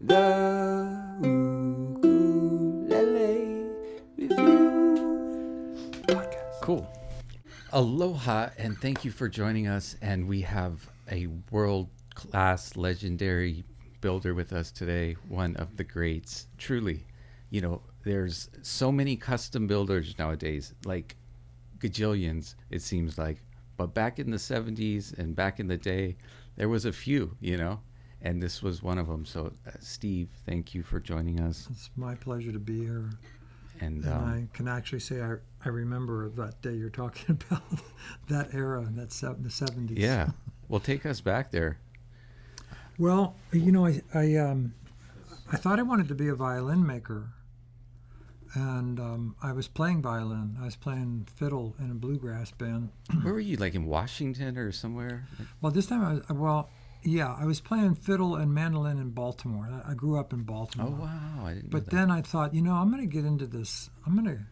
The Ukulele Review Podcast. Cool. Aloha, and thank you for joining us. And we have a world-class, legendary builder with us today, one of the greats. Truly, you know, there's so many custom builders nowadays, like gajillions, it seems like. But back in the 70s and back in the day, there was a few, you know, and this was one of them. So, Steve, thank you for joining us. It's my pleasure to be here. And I can actually say I remember that day you're talking about, that era, the 70s. yeah, well, take us back there. Well, you know, I thought I wanted to be a violin maker, and I was playing violin. I was playing fiddle in a bluegrass band. Where were you, like in Washington or somewhere? Well, this time I was playing fiddle and mandolin in Baltimore. I grew up in Baltimore. Oh, wow, I didn't know But that. then I thought, you know, I'm going to get into this. I'm going to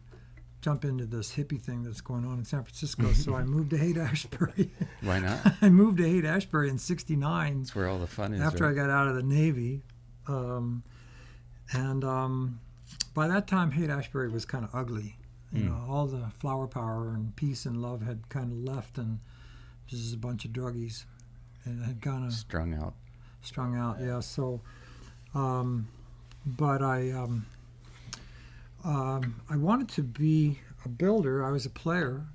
jump into this hippie thing that's going on in San Francisco. So I moved to Haight-Ashbury. Why not? I moved to Haight-Ashbury in '69 That's where all the fun is. after right? I got out of the Navy. By that time, Haight-Ashbury was kind of ugly. You know, all the flower power and peace and love had kind of left, and just a bunch of druggies. And it had kind of Strung out. strung out, yeah. So, but I wanted to be a builder. I was a player,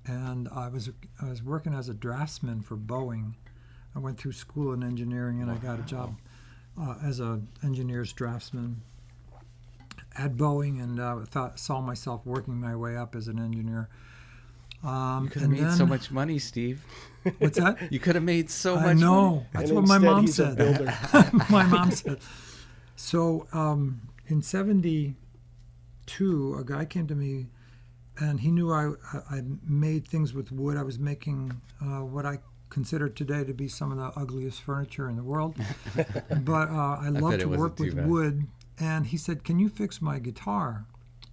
and I was working as a draftsman for Boeing. I went through school in engineering, and I got a job as an engineer's draftsman at Boeing, and saw myself working my way up as an engineer. You could have made so much money, Steve. What's that? You could have made so much I know. money. That's And what my instead mom he's a said. builder. My mom said. So in '72, a guy came to me, and he knew I made things with wood. I was making what I consider today to be some of the ugliest furniture in the world. But I love bet to it wasn't work too with bad. wood. And he said, "Can you fix my guitar?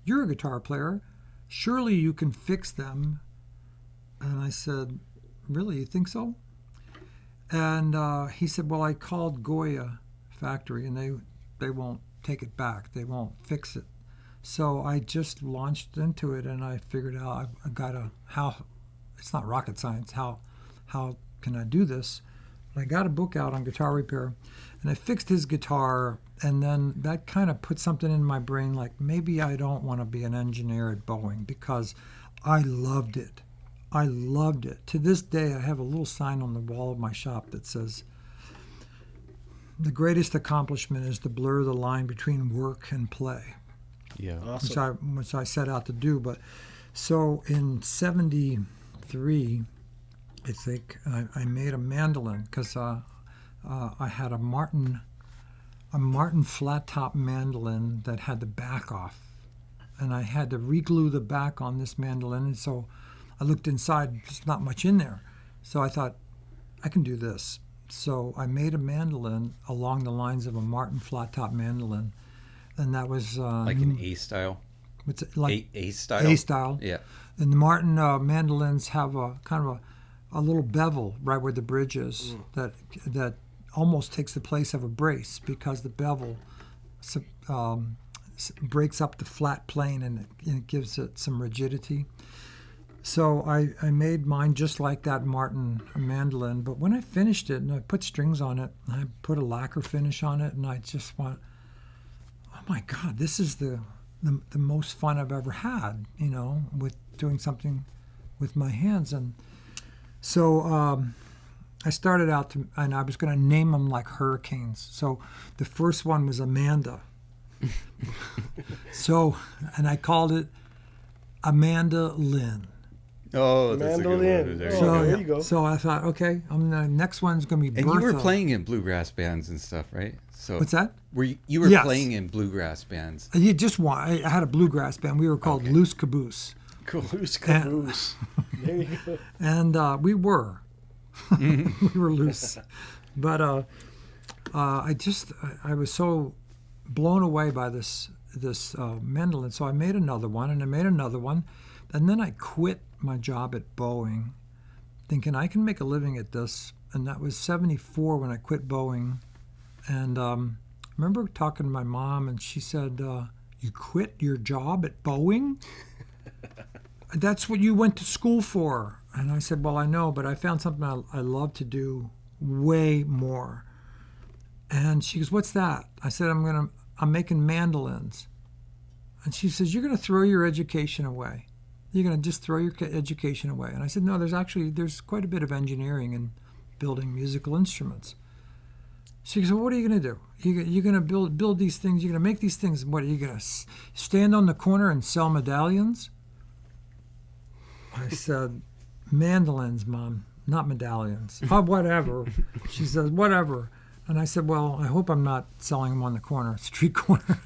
You're a guitar player. Surely you can fix them." And I said, "Really, you think so?" And he said, "Well, I called Goya Factory, and they won't take it back. They won't fix it." So I just launched into it, and I figured out I got how. It's not rocket science. How can I do this? I got a book out on guitar repair, and I fixed his guitar, and then that kind of put something in my brain like maybe I don't want to be an engineer at Boeing, because I loved it. I loved it. To this day, I have a little sign on the wall of my shop that says, "The greatest accomplishment is to blur the line between work and play," Yeah. Awesome. which I set out to do. But so in '73, I think I made a mandolin, because I had a Martin flat top mandolin that had the back off, and I had to re-glue the back on this mandolin, and so I looked inside, there's not much in there. So I thought, I can do this. So I made a mandolin along the lines of a Martin flat top mandolin, and that was Like an A style. what's it, like A style. A style. Yeah. And the Martin mandolins have a kind of a little bevel right where the bridge is that almost takes the place of a brace, because the bevel breaks up the flat plane, and it gives it some rigidity. So I made mine just like that Martin mandolin, but when I finished it and I put strings on it, I put a lacquer finish on it, and I just went, oh my God, this is the most fun I've ever had, you know, with doing something with my hands. And so I started out and I was going to name them like hurricanes. So the first one was Amanda. And I called it Amanda Lynn. Oh, that's a good Mandolin. one. There Oh, you So, go. there you go. So I thought, okay, the next one's going to be And Bertha. you were playing in bluegrass bands and stuff, right? So What's that? Were you were Yes. playing in bluegrass bands? You just I had a bluegrass band. We were called Okay. Loose Caboose. Cool. Loose caboose. There you go. And we were. We were loose. But I was so blown away by this mandolin. So I made another one, and I made another one. And then I quit my job at Boeing, thinking I can make a living at this. And that was '74 when I quit Boeing. And remember talking to my mom, and she said, "You quit your job at Boeing? That's what you went to school for." And I said, "Well, I know, but I found something I love to do way more." And she goes, "What's that?" I said, I'm making mandolins." And she says, "You're going to throw your education away. You're going to just throw your education away." And I said, "No, there's quite a bit of engineering in building musical instruments." She goes, "Well, what are you going to do? You're going to build these things. You're going to make these things. What, are you going to stand on the corner and sell medallions?" I said, "Mandolins, Mom, not medallions." "Oh, whatever." She says, "Whatever." And I said, "Well, I hope I'm not selling them on the corner, street corner."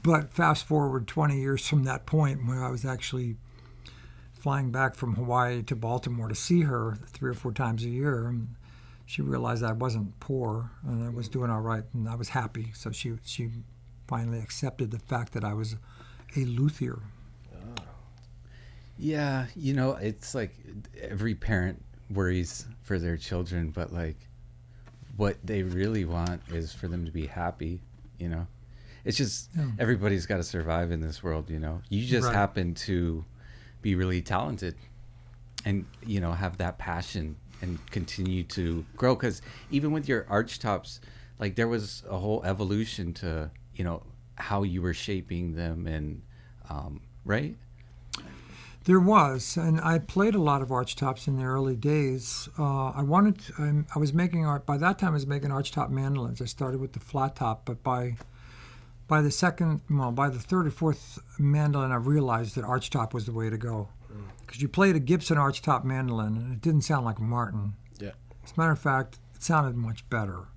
But fast forward 20 years from that point, where I was actually flying back from Hawaii to Baltimore to see her 3 or 4 times a year, and she realized I wasn't poor and I was doing all right, and I was happy. So she finally accepted the fact that I was a luthier. Yeah, it's like every parent worries for their children, but like what they really want is for them to be happy, It's just everybody's got to survive in this world, You just Right. happen to be really talented and, have that passion and continue to grow. Because even with your archtops, like there was a whole evolution to, how you were shaping them and, right? There was, and I played a lot of archtops in the early days. I was making by that time I was making archtop mandolins. I started with the flat top, but by the third or fourth mandolin, I realized that archtop was the way to go. Because you played a Gibson archtop mandolin, and it didn't sound like Martin. Yeah. As a matter of fact, it sounded much better.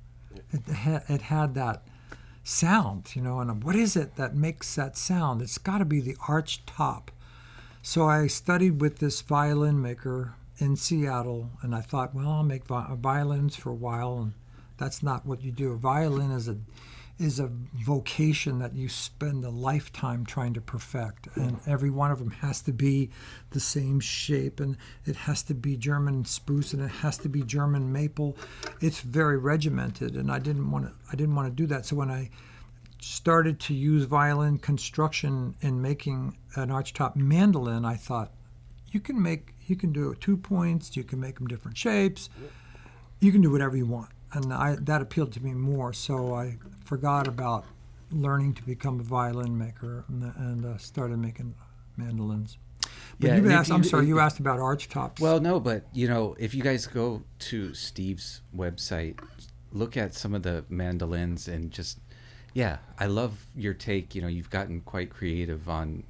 It had that sound, and what is it that makes that sound? It's got to be the archtop. So I studied with this violin maker in Seattle, and I thought, well, I'll make violins for a while, and that's not what you do. A violin is a vocation that you spend a lifetime trying to perfect, and every one of them has to be the same shape, and it has to be German spruce, and it has to be German maple. It's very regimented, and I didn't want to do that. So when I started to use violin construction in making an archtop mandolin, I thought, you can do it 2 points, you can make them different shapes, you can do whatever you want. And that appealed to me more, so I forgot about learning to become a violin maker and started making mandolins. But you asked about archtops. Well, no, but if you guys go to Steve's website, look at some of the mandolins and just, yeah, I love your take. You've gotten quite creative on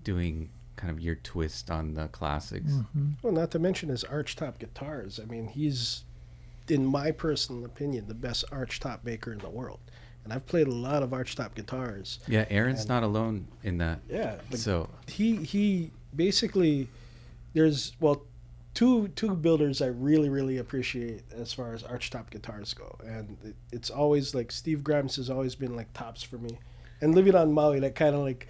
doing kind of your twist on the classics. Mm-hmm. Well, not to mention his archtop guitars. I mean, he's, in my personal opinion, the best archtop maker in the world. And I've played a lot of archtop guitars. Yeah, Aaron's not alone in that. Yeah. So he basically, there's, two builders I really, really appreciate as far as archtop guitars go. And it's always like Steve Grimes has always been like tops for me. And living on Maui, that kind of like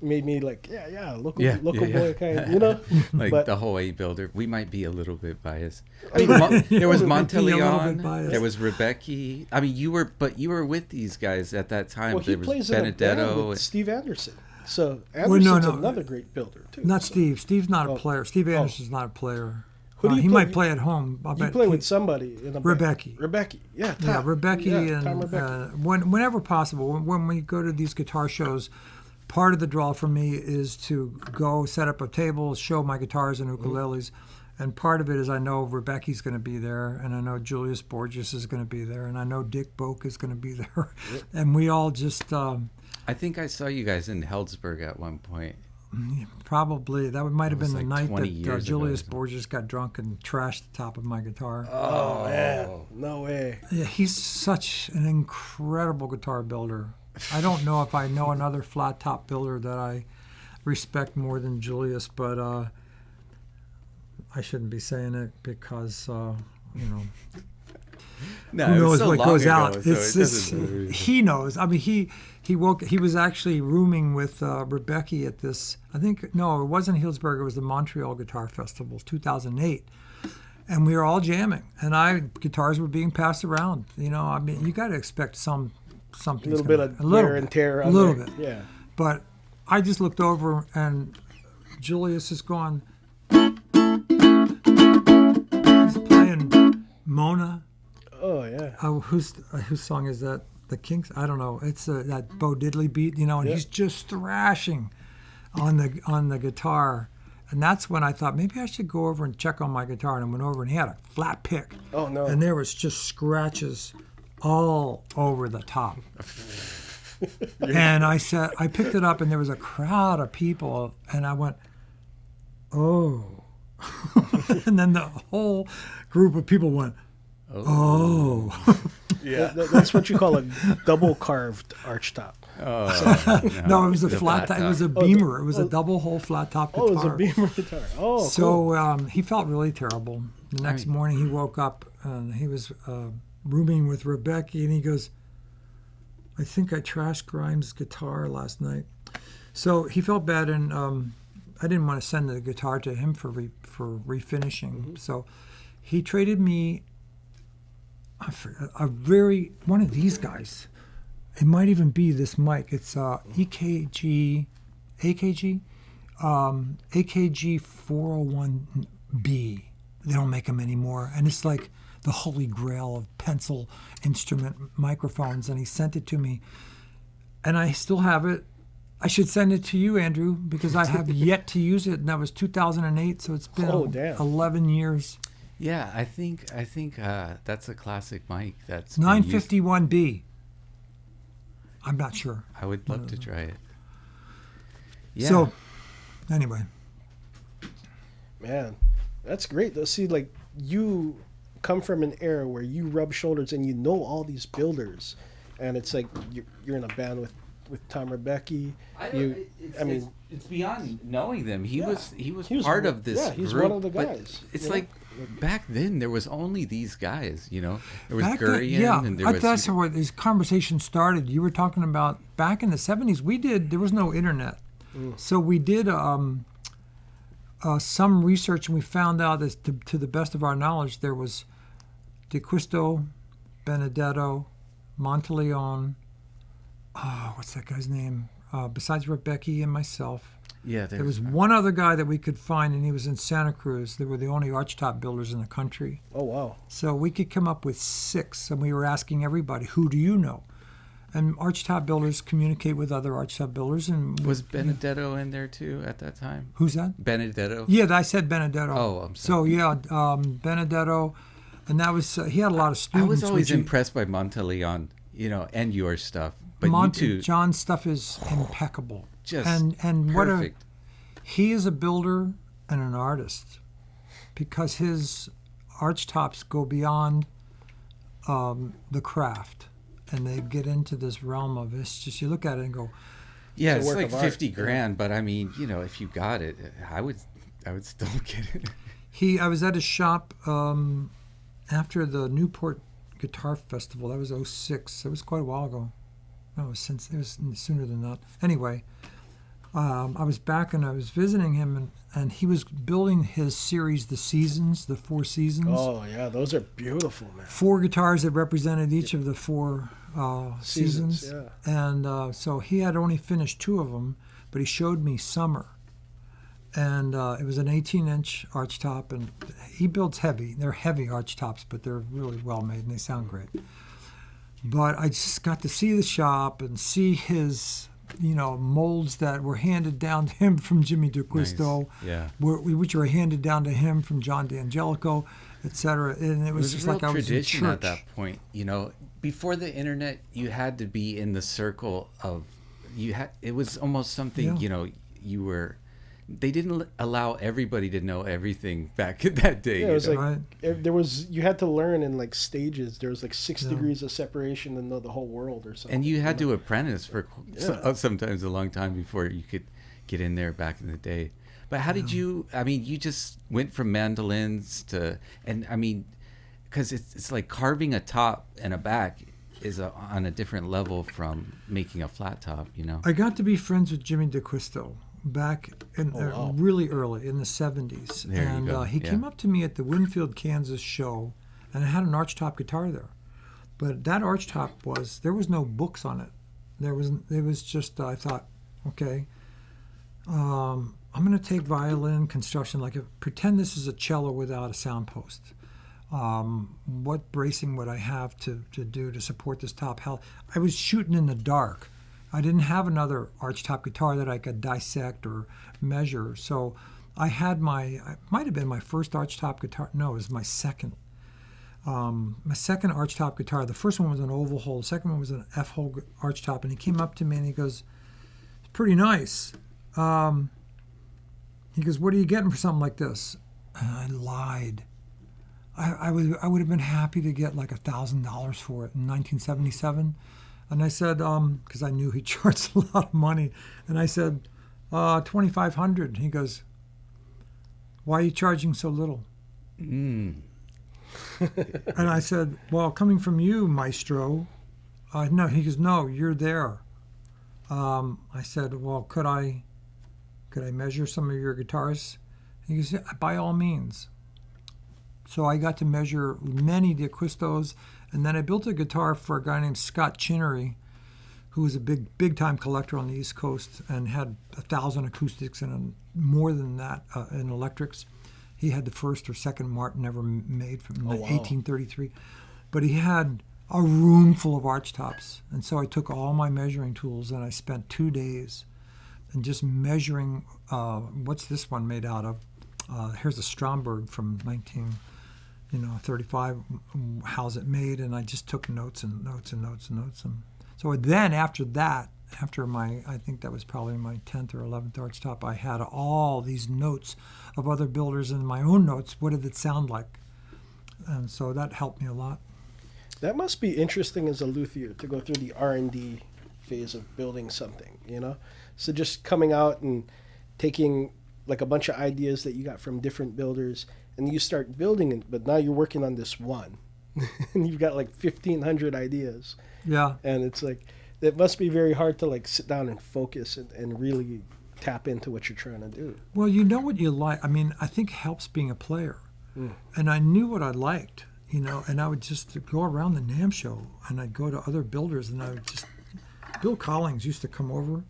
made me like, local boy kind of, like but the Hawaii builder. We might be a little bit biased. I mean, there was Monteleon, there was Rebecca. I mean, you were with these guys at that time. Well, he there was plays in a band Benedetto. with Steve Anderson. So Anderson's another great builder too. Not so. Steve. Steve's not a player. Steve Anderson's not a player. Who do you he play? might play at home. You play with somebody in a Rebecca. Rebecca, yeah. Tom. Yeah, Rebecca, Yeah, and Tom Rebecca. whenever possible, when we go to these guitar shows, part of the draw for me is to go set up a table, show my guitars and ukuleles, and part of it is I know Rebecca's going to be there, and I know Julius Borges is going to be there, and I know Dick Boak is going to be there, and we all just I think I saw you guys in Heldsburg at one point. probably that might have been the like night 20 that years Julius ago. Borges got drunk and trashed the top of my guitar. Oh man, no way. Yeah, he's such an incredible guitar builder. I don't know if I know another flat top builder that I respect more than Julius, but I shouldn't be saying it because No, who it was knows so what long goes ago, out. so It's it doesn't- he knows. I mean, he was actually rooming with Rebecca at this. I think no, it wasn't Healdsburg. It was the Montreal Guitar Festival, 2008. And we were all jamming, and guitars were being passed around. I mean, you got to expect some something. A little bit of wear and tear. A little bit. Yeah. But I just looked over and Julius is going. He's playing Mona. Oh yeah. Whose song is that? The Kinks? I don't know. It's that Bo Diddley beat, you know, and Yeah. he's just thrashing on the guitar. And that's when I thought maybe I should go over and check on my guitar. And I went over and he had a flat pick. Oh no. And there was just scratches all over the top. And I picked it up and there was a crowd of people and I went, oh. And then the whole group of people went, oh. Yeah. That's what you call a double carved archtop. Oh, No, it was a The flat top. It was a top. beamer. It was a double hole flat top guitar. Oh, it was a beamer guitar. Oh, cool. So he felt really terrible. The next morning he woke up and he was rooming with Rebecca and he goes, I think I trashed Grimes' guitar last night. So he felt bad and I didn't want to send the guitar to him for refinishing. Mm-hmm. So he traded me one of these guys. It might even be this mic. It's AKG 401B. They don't make them anymore. And it's like the holy grail of pencil instrument microphones. And he sent it to me. And I still have it. I should send it to you, Andrew, because I have yet to use it. And that was 2008. So it's been 11 years. Yeah, I think that's a classic mic. That's been used. 951B. I'm not sure. I would love to try it. Yeah. So, anyway. Man, that's great. Though. See, like, you come from an era where you rub shoulders and you know all these builders. And it's like you're in a band with Tom Rebecki. It's beyond knowing them. He was part of this Yeah, he's group, one of the but guys. It's you know? like back then there was only these guys, you know. There was Back then, Gurian and there was that's where this conversation started. You were talking about back in the 70s. There was no internet. So we did some research and we found out that to the best of our knowledge there was De Cristo, Benedetto, Monteleone, what's that guy's name? Besides Rebecca and myself. Yeah, There was one other guy that we could find, and he was in Santa Cruz. They were the only archtop builders in the country. Oh, wow. So we could come up with 6, and we were asking everybody, who do you know? And archtop builders communicate with other archtop builders. And Was Benedetto in there too at that time? Who's that? Benedetto? Yeah, I said Benedetto. Oh, I'm So, sorry. yeah, Benedetto, and that was, he had a lot of I students. was always which he- impressed by Monteleone, you know, and your stuff. But you two, John's stuff is impeccable. just and perfect. He is a builder and an artist because his archtops go beyond the craft and they get into this realm of it's just you look at it and go, Yeah, It's a it's work like of art, 50 yeah. grand, but I mean, you know, if you got it, I would still get it. I was at his shop after the Newport Guitar Festival. That was 06. That was quite a while ago. No, it was sooner than that. Anyway, I was back and I was visiting him, and he was building his series, The Seasons, the 4 Seasons. Oh, yeah, those are beautiful, man. 4 guitars that represented each of the 4 Seasons, seasons. yeah. And so he had only finished 2 of them, but he showed me Summer. And it was an 18-inch archtop, and he builds heavy. They're heavy archtops, but they're really well made, and they sound great. But I just got to see the shop and see his, molds that were handed down to him from Jimmy DeQuisto, Nice. Yeah. which were handed down to him from John D'Angelico, etc. And it was just a real like I was in tradition church. at that point. You know, before the internet, you had to be in the circle of it was almost something. Yeah. You were. They didn't allow everybody to know everything back in that day. Yeah, it was you like Right. you had to learn in like stages. There was like 6 Yeah. degrees of separation to know the whole world or something. And you had to apprentice for Yeah. sometimes a long time before you could get in there back in the day. But how did you? I mean, you just went from mandolins to, and I mean, because it's like carving a top and a back is on a different level from making a flat top. I got to be friends with Jimmy DeQuisto back in wow. really early in the 70s. There you And go, he yeah. came up to me at the Winfield, Kansas show, and I had an archtop guitar there. But that archtop there was no books on it. It was just, I thought, okay, I'm going to take violin construction, pretend this is a cello without a sound post. What bracing would I have to do to support this top? I was shooting in the dark. I didn't have another archtop guitar that I could dissect or measure. So I had it might have been my first archtop guitar. No, it was my second. My second archtop guitar. The first one was an oval hole. The second one was an F-hole archtop. And he came up to me and he goes, "It's pretty nice." He goes, "What are you getting for something like this?" And I lied. I would have been happy to get like $1,000 for it in 1977. And I said, because I knew he charged a lot of money. And I said, $2,500. He goes, "Why are you charging so little?" And I said, "Well, coming from you, maestro." No, he goes, "No, you're there." I said, "Well, could I measure some of your guitars?" He goes, "Yeah, by all means." So I got to measure many of the Cristos, and then I built a guitar for a guy named Scott Chinnery, who was a big time collector on the East Coast and had 1,000 acoustics and more than that in electrics. He had the first or second Martin ever made from 1833, but he had a room full of archtops. And so I took all my measuring tools and I spent 2 days and just measuring. What's this one made out of? Here's a Stromberg from 1935. How's it made? And I just took notes and notes and notes and notes. And so then after that, I think that was probably my 10th or 11th archtop, I had all these notes of other builders and my own notes. What did it sound like? And so that helped me a lot. That must be interesting as a luthier to go through the R&D phase of building something, So just coming out and taking like a bunch of ideas that you got from different builders and you start building it, but now you're working on this one and you've got like 1,500 ideas. Yeah. And it's like, it must be very hard to like sit down and focus and really tap into what you're trying to do. Well, you know what you like. I mean, I think it helps being a player. And I knew what I liked, and I would just go around the NAMM show and I'd go to other builders and I would just, Bill Collings used to come over.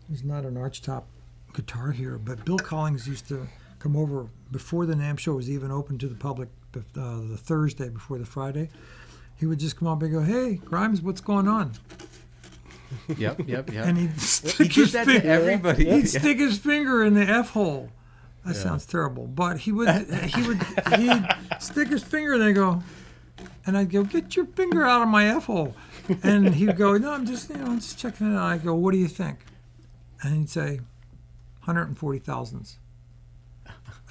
He's not an archtop guitar here, but Bill Collings used to come over before the NAMM show was even open to the public, the Thursday before the Friday. He would just come up and go, "Hey, Grimes, what's going on?" Yep. And he'd stick his that to everybody. He'd stick his finger in the F hole. That sounds terrible, but he'd stick his finger and then go, and I'd go, "Get your finger out of my F hole," and he'd go, "No, I'm just just checking it out." I go, "What do you think?" And he'd say, 140 thousandths.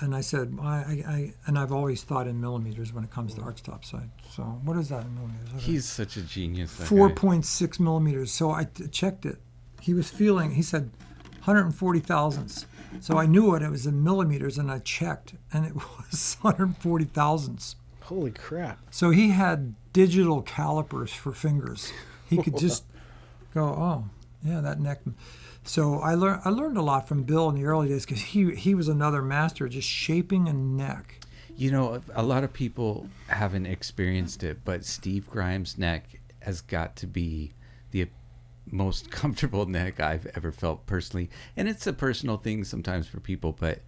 And I said, I've always thought in millimeters when it comes to archtop side. So what is that in millimeters? He's such a genius. 4.6 millimeters. So I checked it. He said 140 thousandths. So I knew it was in millimeters, and I checked, and it was 140 thousandths. Holy crap. So he had digital calipers for fingers. He could just go, "Oh, yeah, that neck." So I learned a lot from Bill in the early days because he was another master just shaping a neck. A lot of people haven't experienced it, but Steve Grimes' neck has got to be the most comfortable neck I've ever felt personally. And it's a personal thing sometimes for people, but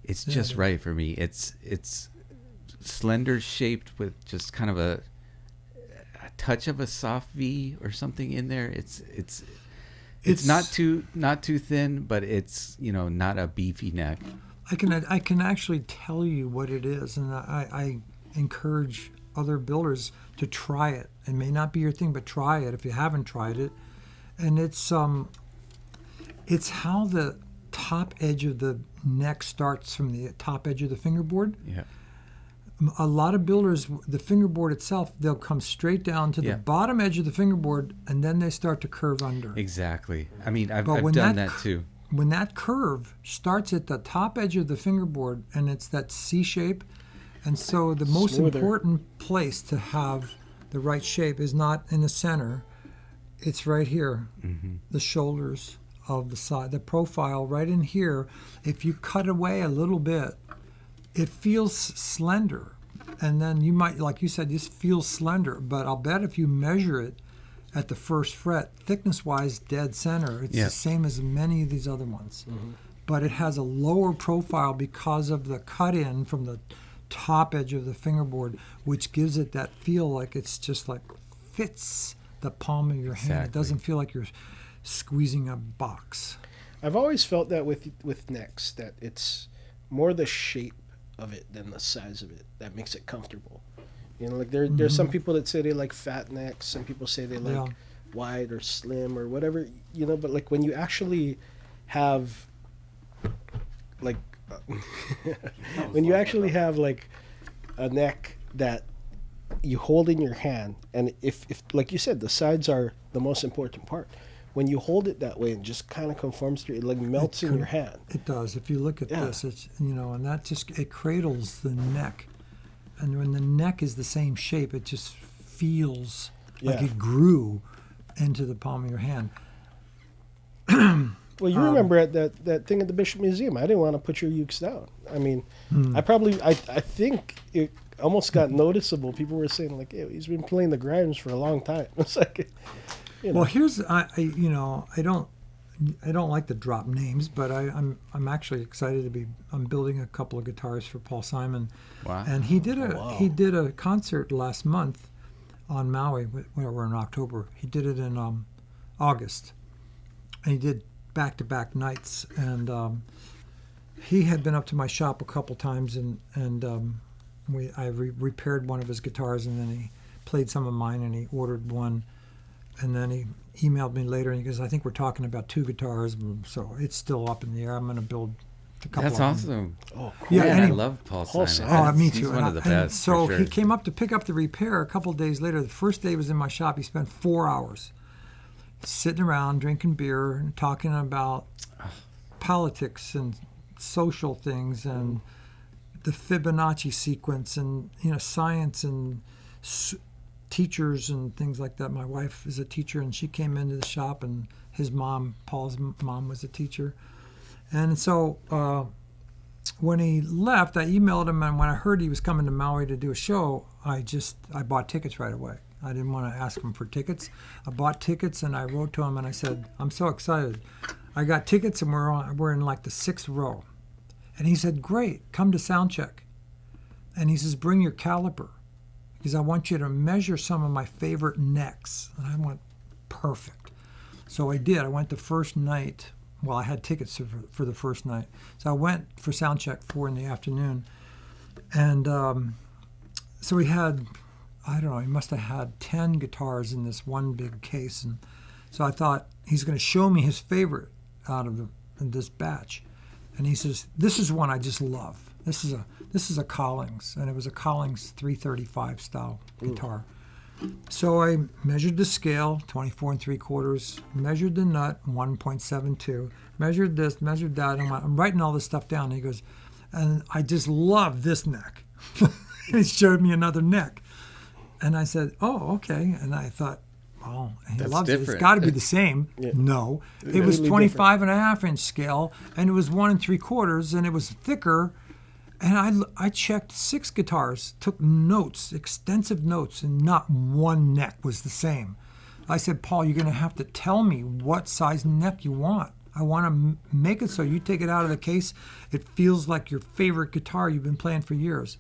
it's just right for me. It's slender shaped with just kind of a touch of a soft V or something in there. It's not too thin, but it's not a beefy neck. I can actually tell you what it is, and I encourage other builders to try it. It may not be your thing, but try it if you haven't tried it. And it's how the top edge of the neck starts from the top edge of the fingerboard. Yeah. A lot of builders, the fingerboard itself, they'll come straight down to the bottom edge of the fingerboard, and then they start to curve under. Exactly. I mean, I've done that too. When that curve starts at the top edge of the fingerboard, and it's that C shape, and so the most important place to have the right shape is not in the center. It's right here, the shoulders of the side, the profile right in here. If you cut away a little bit, it feels slender, and then you might, like you said, just feel slender. But I'll bet if you measure it at the first fret, thickness-wise, dead center, it's Yeah. the same as many of these other ones. But it has a lower profile because of the cut-in from the top edge of the fingerboard, which gives it that feel like it's just like fits the palm of your hand. It Exactly. doesn't feel like you're squeezing a box. I've always felt that with necks, that it's more the shape of it than the size of it that makes it comfortable. You know, like there's some people that say they like fat necks. Some people say they like Yeah. wide or slim or whatever. You know, but like when you actually have like when you actually have like a neck that you hold in your hand, and if like you said, the sides are the most important part. When you hold it that way and just kind of conforms to it, it like melts in your hand. It does. If you look at Yeah. this, it's, and that just, it cradles the neck. And when the neck is the same shape, it just feels like Yeah. it grew into the palm of your hand. Well, you remember at that thing at the Bishop Museum, I didn't want to put your ukes down. I mean, I think it almost got noticeable. People were saying like, "Hey, he's been playing the Grimes for a long time." It's like, Well, here's I don't like to drop names, but I'm actually excited to be. I'm building a couple of guitars for Paul Simon, Wow. and he did wow. a concert last month on Maui. We're in October. He did it in August, and he did back-to-back nights. And he had been up to my shop a couple times, and I repaired one of his guitars, and then he played some of mine, and he ordered one. And then he emailed me later, and he goes, "I think we're talking about 2 guitars, so it's still up in the air. I'm going to build a couple That's of them." awesome. oh, cool. Yeah, Man, and I he- love Paul Paul Simon. Simon. Oh, me He's too. one And of the and best. so for he sure. came up to pick up the repair a couple of days later. The first day he was in my shop. He spent 4 hours sitting around drinking beer and talking about politics and social things and the Fibonacci sequence and science and teachers and things like that. My wife is a teacher, and she came into the shop, and his mom, Paul's mom, was a teacher. And so when he left, I emailed him, and when I heard he was coming to Maui to do a show, I bought tickets right away. I didn't want to ask him for tickets. I bought tickets, and I wrote to him, and I said, "I'm so excited. I got tickets, and we're in like the 6th row." And he said, "Great, come to sound check." And he says, "Bring your caliper, because I want you to measure some of my favorite necks." And I went, "Perfect." So I did. I went the first night. Well, I had tickets for the first night. So I went for sound check 4 in the afternoon. And so we had, I don't know, he must have had 10 guitars in this one big case. And so I thought, he's going to show me his favorite out of this batch. And he says, "This is one I just love. This is a Collings." And it was a Collings 335 style guitar. So I measured the scale, 24 3/4, measured the nut, 1.72, measured this, measured that, and I'm writing all this stuff down. And he goes, "And I just love this neck." And he showed me another neck. And I said, "Oh, okay." And I thought, "Oh, he That's loves it. It's different. got to be the same." Yeah. No. It was Totally 25.5-inch scale, and it was 1 3/4, and it was thicker. And I checked 6 guitars, took notes, extensive notes, and not one neck was the same. I said, "Paul, you're going to have to tell me what size neck you want. I want to make it so you take it out of the case, it feels like your favorite guitar you've been playing for years."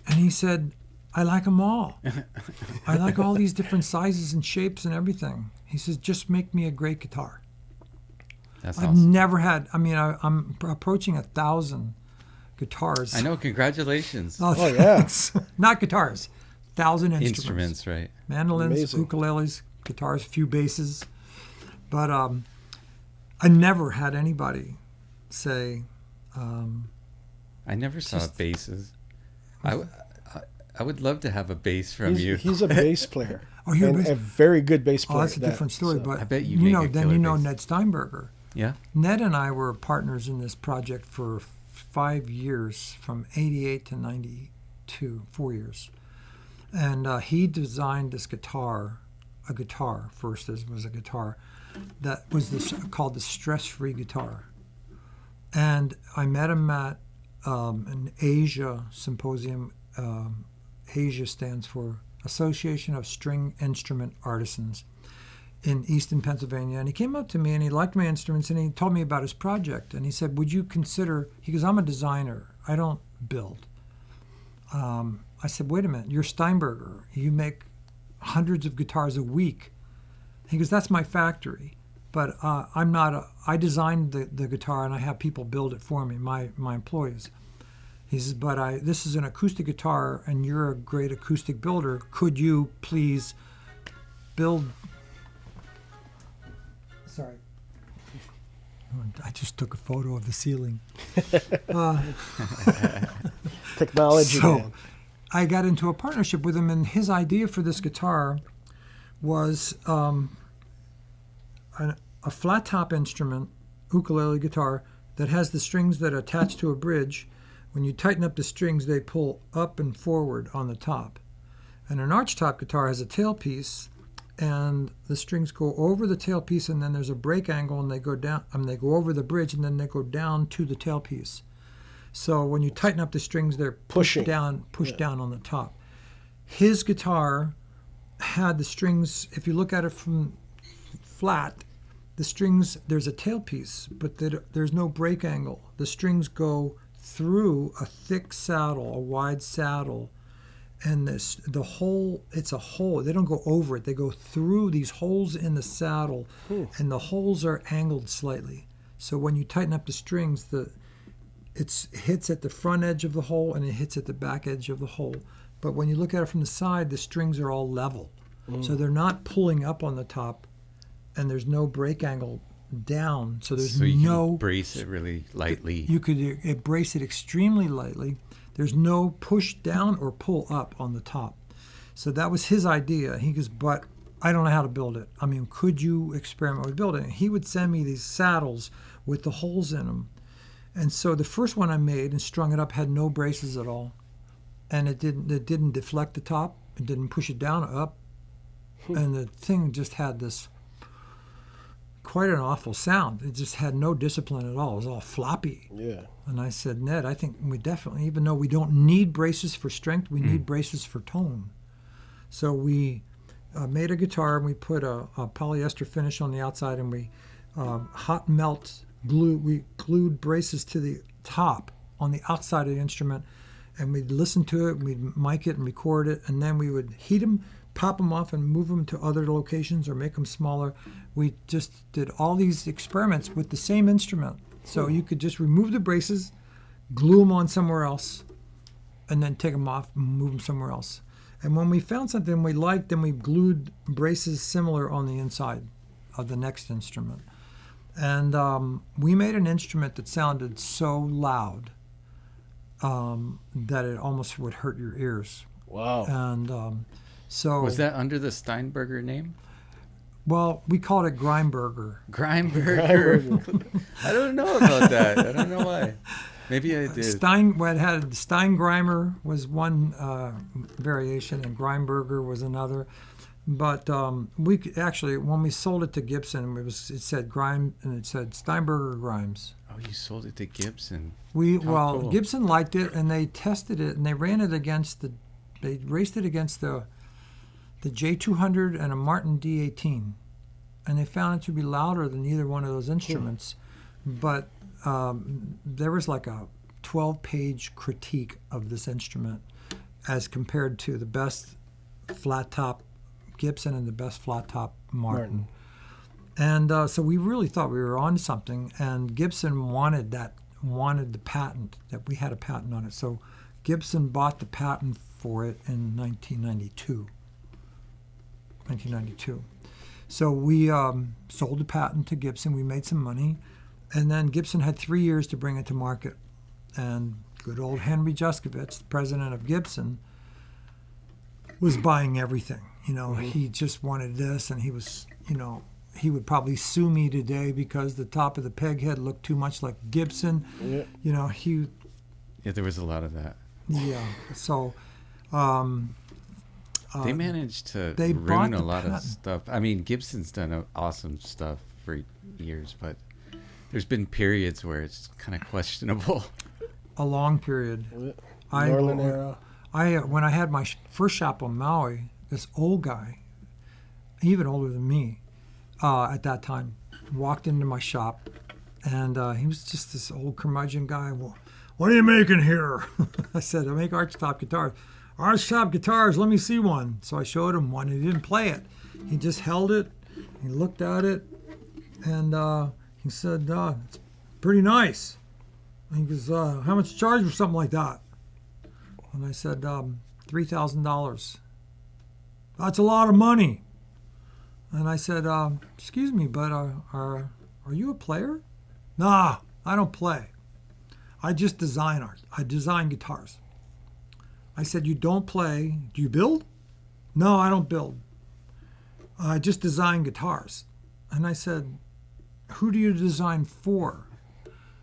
And he said, "I like them all. I like all these different sizes and shapes and everything." He says, "Just make me a great guitar." That's I've awesome. never had, I'm approaching 1,000 guitars. I know. Congratulations. Oh, Oh, yeah. thanks. Not guitars. 1,000 instruments. Instruments, right? Mandolins, Amazing. ukuleles, guitars, few basses. But I never had anybody say, I never saw Just- basses. I would love to have a bass from you. He's a bass player. "Oh, you're a and bass." a very good bass Oh, player. that's a different story. so- But I bet you make a then killer you know bass. Ned Steinberger. Yeah. Ned and I were partners in this project for 5 years, from 88 to 92, 4 years. And he designed this guitar, a guitar first, as was a guitar, that was called the stress-free guitar. And I met him at an Asia symposium Asia stands for Association of String Instrument Artisans in Easton, Pennsylvania. And he came up to me and he liked my instruments and he told me about his project. And he said, would you consider, he goes, I'm a designer. I don't build. I said, wait a minute, you're Steinberger. You make hundreds of guitars a week. He goes, that's my factory. But I designed the guitar and I have people build it for me, my employees. He says, but this is an acoustic guitar and you're a great acoustic builder. Could you please build... Sorry. I just took a photo of the ceiling. Technology. So Man. I got into a partnership with him, and his idea for this guitar was a flat top instrument, ukulele guitar, that has the strings that are attached to a bridge. When you tighten up the strings, they pull up and forward on the top. And an archtop guitar has a tailpiece, and the strings go over the tailpiece, and then there's a break angle, and they go down. They go over the bridge, and then they go down to the tailpiece. So when you tighten up the strings, they're pushed down on the top. His guitar had the strings. If you look at it from flat, the strings, there's a tailpiece, but there's no break angle. The strings go through a thick saddle, a wide saddle. And it's a hole. They don't go over it. They go through these holes in the saddle, and the holes are angled slightly. So when you tighten up the strings, it hits at the front edge of the hole and it hits at the back edge of the hole. But when you look at it from the side, the strings are all level. So they're not pulling up on the top, and there's no break angle down. So there's you no... can brace it really lightly. You could brace it extremely lightly. There's no push down or pull up on the top. So that was his idea. He goes, but I don't know how to build it. I mean, could you experiment with building it? He would send me these saddles with the holes in them. And so the first one I made and strung it up had no braces at all. And it didn't deflect the top. It didn't push it down or up. And the thing just had this quite an awful sound. It just had no discipline at all. It was all floppy. Yeah. And I said, Ned, I think we definitely, even though we don't need braces for strength, we need braces for tone. So we made a guitar, and we put a polyester finish on the outside, and we hot melt glue. We glued braces to the top on the outside of the instrument, and we'd listen to it, and we'd mic it and record it, and then we would heat them, pop them off, and move them to other locations or make them smaller. We just did all these experiments with the same instrument. So you could just remove the braces, glue them on somewhere else, and then take them off and move them somewhere else. And when we found something we liked, then we glued braces similar on the inside of the next instrument. And we made an instrument that sounded so loud that it almost would hurt your ears. Wow. And so... Was that under the Steinberger name? Well, we called it Grimberger. Grimberger. I don't know about that. I don't know why. Maybe I did. Steingrimer was one variation, and Grimberger was another. But we actually, when we sold it to Gibson, it said Grime, and it said Steinberger Grimes. Oh, you sold it to Gibson. Cool. Gibson liked it, and they tested it, and they raced it against the J200 and a Martin D18, and they found it to be louder than either one of those instruments. But there was like a 12-page critique of this instrument as compared to the best flat top Gibson and the best flat top Martin. And so we really thought we were on something, and Gibson wanted the patent, that we had a patent on it. So Gibson bought the patent for it in 1992. So we sold the patent to Gibson. We made some money, and then Gibson had 3 years to bring it to market. And good old Henry Juskovich, the president of Gibson, was buying everything. He just wanted this, and he was, he would probably sue me today because the top of the peg head looked too much like Gibson. Yeah. Yeah, there was a lot of that. Yeah. So they managed to ruin a lot of stuff. I mean, Gibson's done awesome stuff for years, but there's been periods where it's kind of questionable. A long period. Norland era. When I had my first shop on Maui, this old guy, even older than me, at that time, walked into my shop, and he was just this old curmudgeon guy. Well, what are you making here? I said, I make archtop guitars. Archtop guitars, let me see one. So I showed him one. He didn't play it. He just held it. He looked at it, and he said, it's pretty nice. And he goes, how much you charge for something like that? And I said, $3,000. That's a lot of money. And I said, excuse me, but are you a player? Nah, I don't play. I just design art. I design guitars. I said, you don't play. Do you build? No, I don't build. I just design guitars. And I said, who do you design for?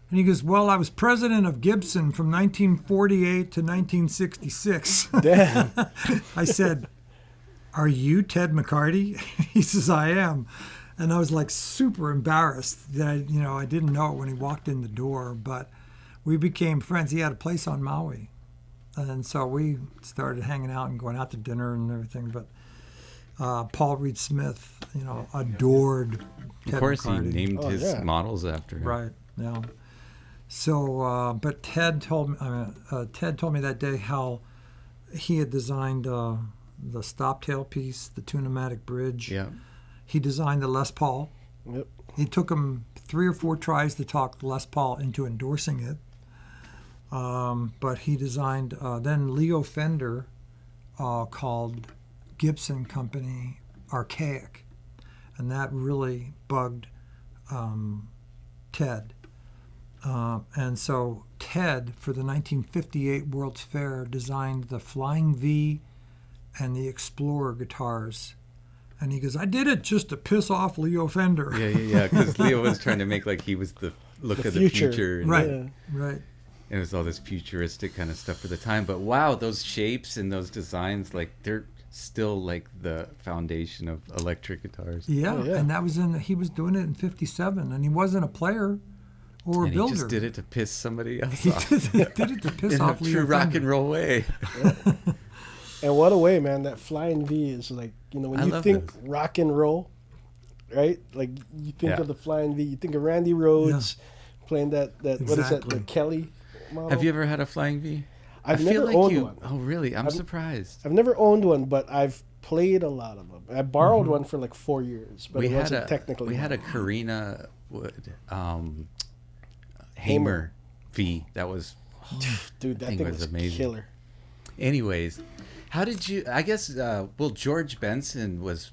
And he goes, well, I was president of Gibson from 1948 to 1966. Damn. I said, are you Ted McCarty? He says, I am. And I was like super embarrassed that I didn't know it when he walked in the door, but we became friends. He had a place on Maui. And so we started hanging out and going out to dinner and everything. But Paul Reed Smith, adored Ted Of course, McCarty. he named his models after him. Right, yeah. So, but Ted told me that day how he had designed the stop tail piece, the Tunematic bridge. Yeah. He designed the Les Paul. Yep. He took him 3 or 4 tries to talk Les Paul into endorsing it. But he designed, then Leo Fender called Gibson Company archaic. And that really bugged Ted. And so Ted, for the 1958 World's Fair, designed the Flying V and the Explorer guitars. And he goes, I did it just to piss off Leo Fender. Yeah, because Leo was trying to make like he was the look of the future. And Right. And it was all this futuristic kind of stuff for the time. But wow, those shapes and those designs, like they're still like the foundation of electric guitars. Yeah, Oh, yeah. and that was he was doing it in 57, and he wasn't a player or a And builder. he just did it to piss somebody else He off. did it to piss In off a Leo true rock Fender. and roll way. And what a way, man. That Flying V is like, when I you love think this. rock and roll, right? Like you think Yeah. of the Flying V, you think of Randy Rhoads playing that what is that, Exactly. the Kelly model? Have you ever had a Flying V? I've I feel never like owned you. one. Oh, really? I'm surprised. I've never owned one, but I've played a lot of them. I borrowed one for like 4 years, but it wasn't technically we had a mine. Carina Wood Hamer V that was. Dude, that thing thing was was amazing. killer. Anyways, how did you? I guess George Benson was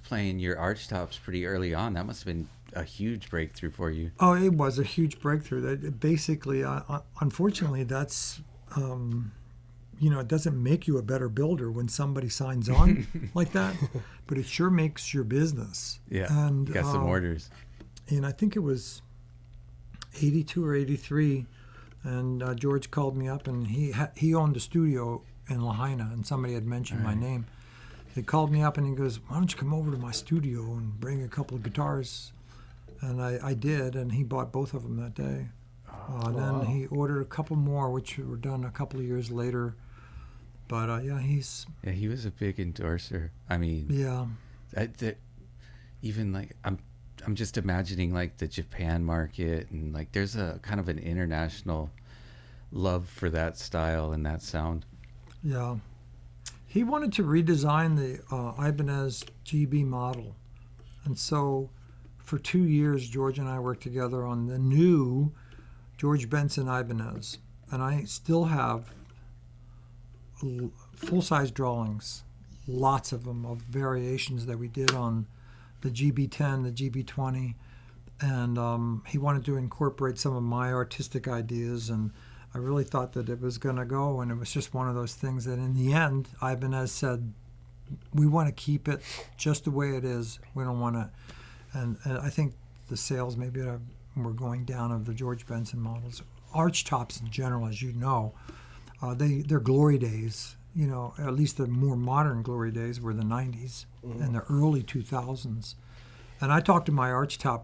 playing your archtops pretty early on. That must have been a huge breakthrough for you. Oh, it was a huge breakthrough. That basically, unfortunately, that's it doesn't make you a better builder when somebody signs on like that, but it sure makes your business. Yeah, and you got some orders. And I think it was 82 or 83, and George called me up, and he owned a studio in Lahaina, and somebody had mentioned my name. He called me up, and he goes, why don't you come over to my studio and bring a couple of guitars? And I did, and he bought both of them that day. Then he ordered a couple more, which were done a couple of years later. But He was a big endorser. I mean, even like I'm just imagining like the Japan market, and like there's a kind of an international love for that style and that sound. Yeah. He wanted to redesign the Ibanez GB model. And so for 2 years, George and I worked together on the new George Benson Ibanez. And I still have full-size drawings, lots of them, of variations that we did on the GB10, the GB20. And he wanted to incorporate some of my artistic ideas, and I really thought that it was going to go, and it was just one of those things that in the end, Ibanez said, we want to keep it just the way it is. We don't want to, and I think the sales maybe were going down of the George Benson models. Archtops in general, as you know, their glory days, at least the more modern glory days were the 90s and the early 2000s. And I talked to my archtop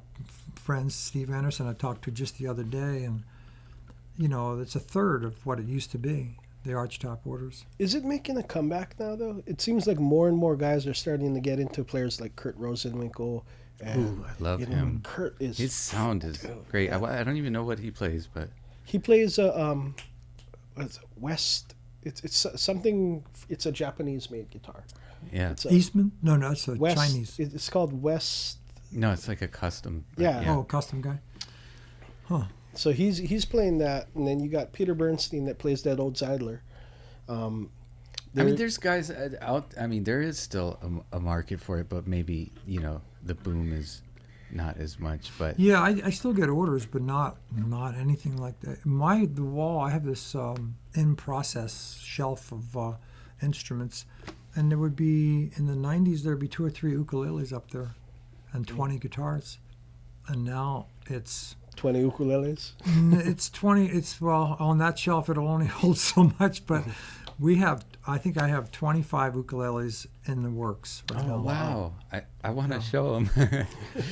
friends, Steve Anderson, I talked to just the other day, and it's a third of what it used to be. the archtop orders. Is it making a comeback now, though? It seems like more and more guys are starting to get into players like Kurt Rosenwinkel. And, Ooh, I love him. Kurt is... His sound is great. I don't even know what he plays, but... He plays a, what's it, West... It's something... It's a Japanese-made guitar. Yeah. It's a Eastman? No, it's a West, Chinese. It's called West... No, it's like a custom. but Yeah. Oh, custom guy. Huh. So he's playing that, and then you got Peter Bernstein that plays that old Zeidler. I mean, there's guys out. I mean, there is still a market for it, but maybe the boom is not as much. But Yeah, I still get orders, but not anything like that. The wall, I have this in process shelf of instruments, and there would be in the '90s there'd be 2 or 3 ukuleles up there, and 20 guitars, and now it's 20 ukuleles. it's 20. It's well on that shelf it'll only hold so much, but I think I have 25 ukuleles in the works right now. oh wow, I want to show them.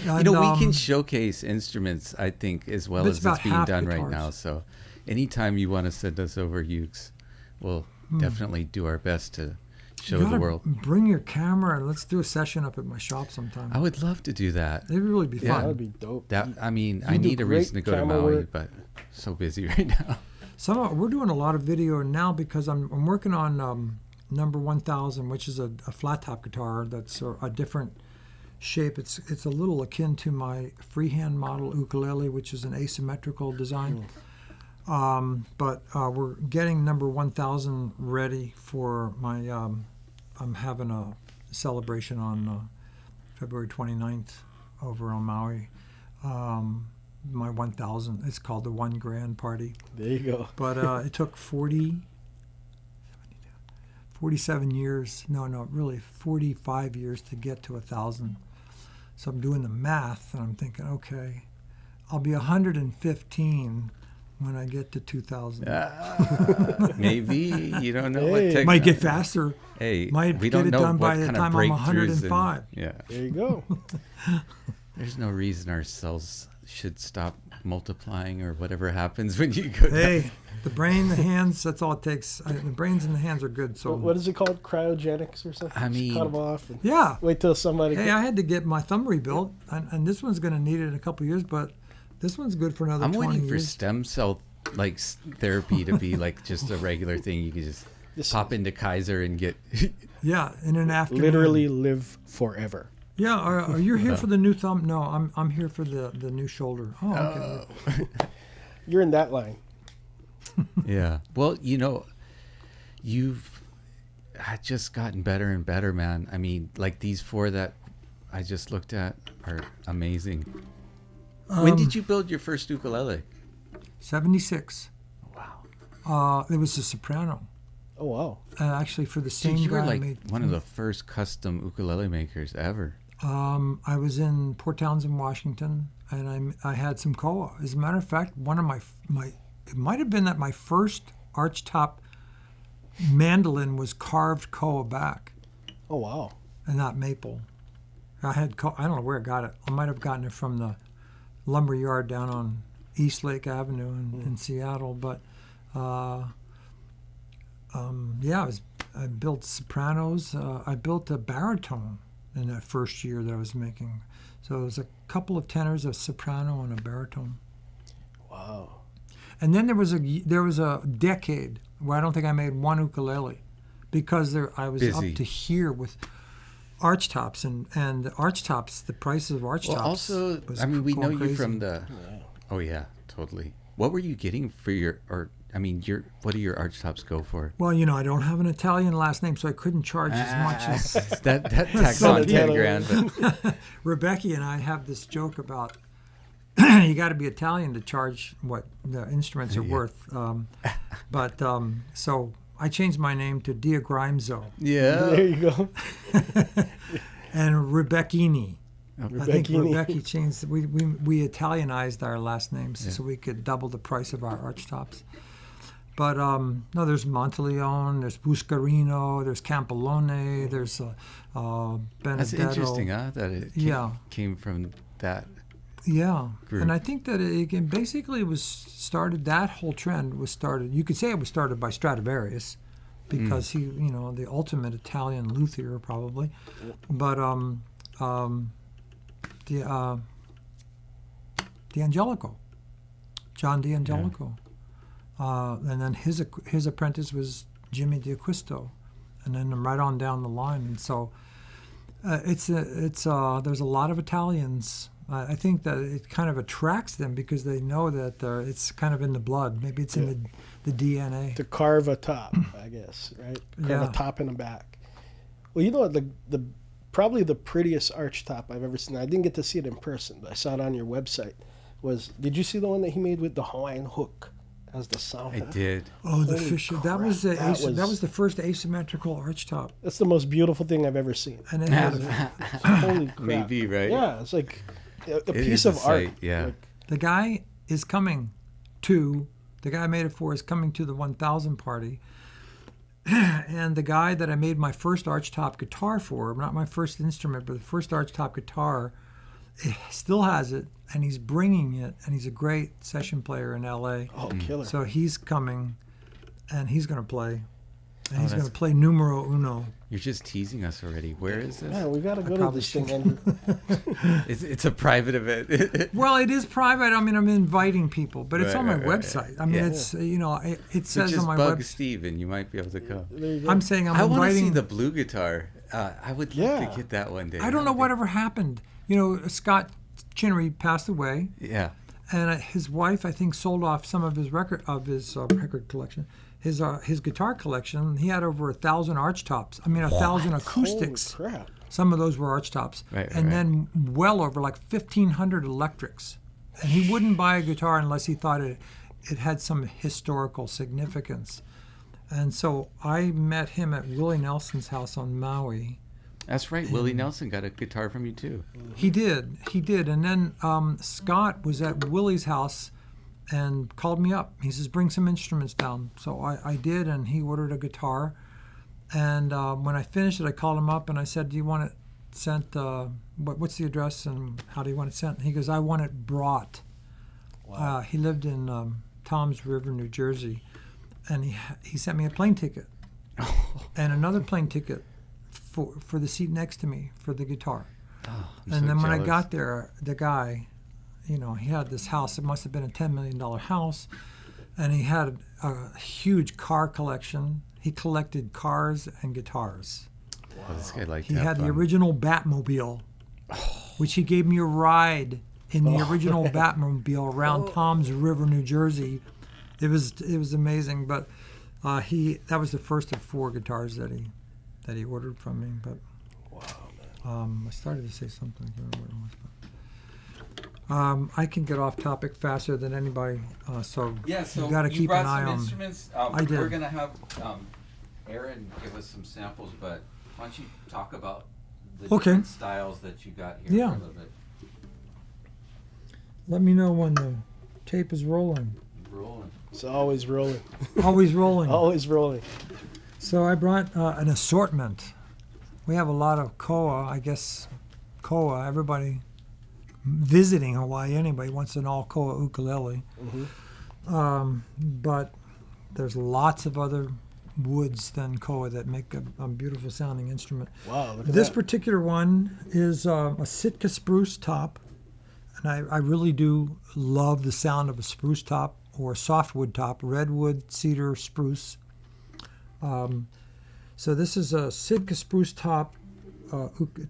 And, we can showcase instruments, I think, as well But as it's about it's being half done right guitars. now. So, anytime you want to send us over ukes, we'll definitely do our best to show you the gotta world. Bring your camera and let's do a session up at my shop sometime. I would love to do that. It'd really be Yeah. fun. That would be dope. That I mean, I You do need a great reason to go to camera Maui, work. but so busy right now. We're doing a lot of video now because I'm working on number 1000, which is a flat top guitar that's a different shape. It's a little akin to my freehand model ukulele, which is an asymmetrical design. But we're getting number 1000 ready for my. I'm having a celebration on February 29th over on Maui. My 1000. It's called the One Grand Party. There you go. But it took 47 years, really 45 years to get to 1,000. So I'm doing the math, and I'm thinking, okay, I'll be 115 when I get to 2,000. Maybe you don't know Hey. what technology. Might get faster. Hey, Might we get don't it know done by what the kind time of I'm breakthroughs 105. yeah, There you go. there's no reason our cells should stop multiplying or whatever happens when you go. Hey, the brain, the hands, that's all it takes. The brains and the hands are good. So What is it called? Cryogenics or something? I Just mean- cut them off and yeah. wait till somebody. Hey, I had to get my thumb rebuilt, and this one's going to need it in a couple of years, but this one's good for another I'm 20 waiting for years. stem cell therapy to be like just a regular thing. You can just This- pop into Kaiser and get. Yeah, in an afternoon. literally live forever. Yeah, are you here for the new thumb? No, I'm here for the new shoulder. Oh, okay. You're in that line. Yeah. Well, you've just gotten better and better, man. I mean, like these 4 that I just looked at are amazing. When did you build your first ukulele? 76. Wow. It was a soprano. Oh wow. Actually, for the same Dude, you guy were I like made. one of the first custom ukulele makers ever. I was in Port Townsend, Washington, and I had some koa. As a matter of fact, one of my it might have been that my first archtop mandolin was carved koa back, Oh wow. and not maple. I don't know where I got it. I might have gotten it from the lumber yard down on East Lake Avenue in Seattle. But I built sopranos. I built a baritone in that first year that I was making. So it was a couple of tenors, a soprano, and a baritone. Wow. And then there was a decade where I don't think I made one ukulele because I was Busy. up to here with archtops and the archtops. The prices of archtops. Well, also, was I mean, we know going you crazy. from the. Oh yeah, totally. What were you getting for what do your archtops go for? Well, I don't have an Italian last name, so I couldn't charge as much as that tacks So on 10 Italian. grand. But Rebecca and I have this joke about you got to be Italian to charge what the instruments are worth. So I changed my name to Dia Grimzo yeah. There you go. and Rebeccini. I think Rebeccini. Rebecca changed. We Italianized our last names so we could double the price of our archtops. But no, there's Monteleone, there's Buscarino, there's Campolone, there's Benedetto. That's interesting, huh? That it Yeah. came from that. Yeah, group. and I think that it basically was started. That whole trend was started. You could say it was started by Stradivarius, because he, the ultimate Italian luthier probably. But D'Angelico, John D'Angelico, and then his apprentice was Jimmy D'Acquisto, and then right on down the line. And so there's a lot of Italians. I think that it kind of attracts them because they know that it's kind of in the blood. Maybe it's in the DNA. To carve a top, I guess, right? Carve a top in the back. Well, the probably the prettiest arch top I've ever seen. I didn't get to see it in person, but I saw it on your website. Did you see the one that he made with the Hawaiian hook as the sound? I did. Oh, the Holy Fisher. crap. That was the first asymmetrical arch top. That's the most beautiful thing I've ever seen. And it had Holy crap. Maybe, right? Yeah, it's like a It piece is a of art. sight, yeah. the guy I made it for is coming to the 1000 party. And the guy that I made my first archtop guitar for, not my first instrument, but the first archtop guitar, still has it, and he's bringing it, and he's a great session player in L.A. Oh, killer. So he's coming, and he's going to play. And he's going to that's- play numero uno. You're just teasing us already. Where is this? Man, we got to go to probably this thing. should. And It's a private event. Well, it is private. I mean, I'm inviting people, but it's Right, on my right, right. website. I mean, Yeah. it's, it So says just on my bug website. Steve and you might be able to come. there you go. I'm saying I'm I want to see inviting. the blue guitar. I would love Yeah. to get that one day. I don't know whatever happened. Scott Chinnery passed away, Yeah. and his wife, I think, sold off some of his record collection, his guitar collection. He had over 1,000 archtops. I mean, 1,000 acoustics. Holy crap. Some of those were archtops, Right, and right. then well over like 1,500 electrics. And he wouldn't buy a guitar unless he thought it had some historical significance. And so I met him at Willie Nelson's house on Maui. That's right. Willie Nelson got a guitar from you too. He did. And then Scott was at Willie's house and called me up. He says, bring some instruments down. So I did, and he ordered a guitar. And when I finished it, I called him up and I said, do you want it sent, what's the address and how do you want it sent? And he goes, I want it brought. Wow. He lived in Toms River, New Jersey. And he sent me a plane ticket and another plane ticket for the seat next to me for the guitar. Oh, And then when I got there, the guy, he had this house. It must have been a $10 million house. And he had a huge car collection. He collected cars and guitars. Oh, this guy liked He to have had the fun. original Batmobile, which he gave me a ride in the original Batmobile around Toms River, New Jersey. It was amazing. But that was the first of 4 guitars that he ordered from me. But Wow, man. I started to say something. I don't remember what it was. I can get off topic faster than anybody, so you got to keep an eye on. instruments. I did. We're gonna have Aaron give us some samples, but why don't you talk about the Okay. different styles that you got here Yeah. for a little bit? Let me know when the tape is rolling. Rolling. It's always rolling. Always rolling. Always rolling. So I brought an assortment. We have a lot of koa. I guess koa. Everybody visiting Hawaii, anybody wants an all koa ukulele. But there's lots of other woods than koa that make a beautiful sounding instrument. Wow, look at This that. particular one is a Sitka spruce top, and I really do love the sound of a spruce top or a softwood top, redwood, cedar, spruce. So this is a Sitka spruce top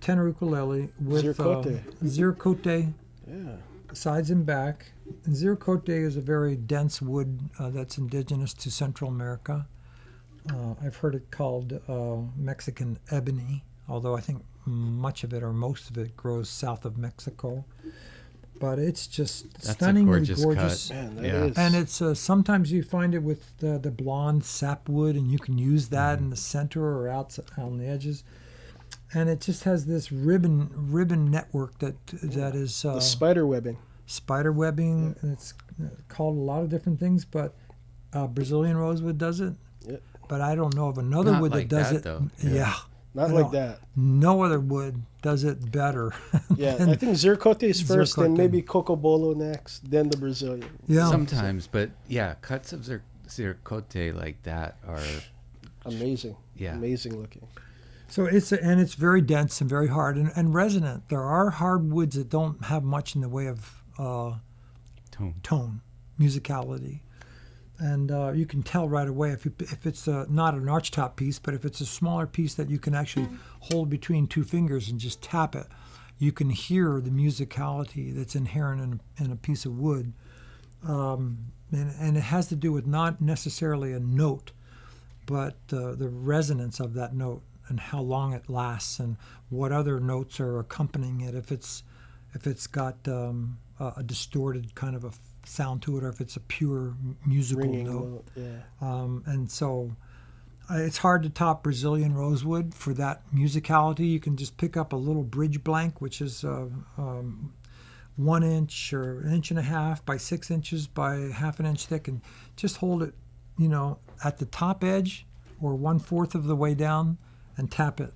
tenor ukulele with Zircote. zircote Yeah. sides and back. And zircote is a very dense wood that's indigenous to Central America. I've heard it called Mexican ebony, although I think much of it or most of it grows south of Mexico. But it's just That's a stunningly gorgeous gorgeous. cut. Man, that Yeah. is. And it's sometimes you find it with the blonde sapwood, and you can use that in the center or out on the edges. And it just has this ribbon network that is the spider webbing. spider webbing. And it's called a lot of different things, but Brazilian rosewood does it. Yep. But I don't know of another Not wood like that does that, it. though. Yeah. Not You like know, that. No other wood does it better. Yeah, than- I think Zircote is first, then Zircote. maybe Cocobolo next, then the Brazilian. Yeah. Sometimes, but yeah, cuts of zircote like that are Amazing. Yeah. Amazing looking. So it's very dense and very hard and resonant. There are hardwoods that don't have much in the way of tone, musicality, and you can tell right away if it's not an archtop piece, but if it's a smaller piece that you can actually hold between two fingers and just tap it, you can hear the musicality that's inherent in a piece of wood, and it has to do with not necessarily a note, but the resonance of that note and how long it lasts and what other notes are accompanying it. If it's got a distorted kind of a sound to it, or if it's a pure musical Ringing note. Yeah. And so it's hard to top Brazilian rosewood for that musicality. You can just pick up a little bridge blank, which is 1 inch or 1.5 inches by 6 inches by 1/2 inch thick, and just hold it, at the top edge or 1/4 of the way down and tap it.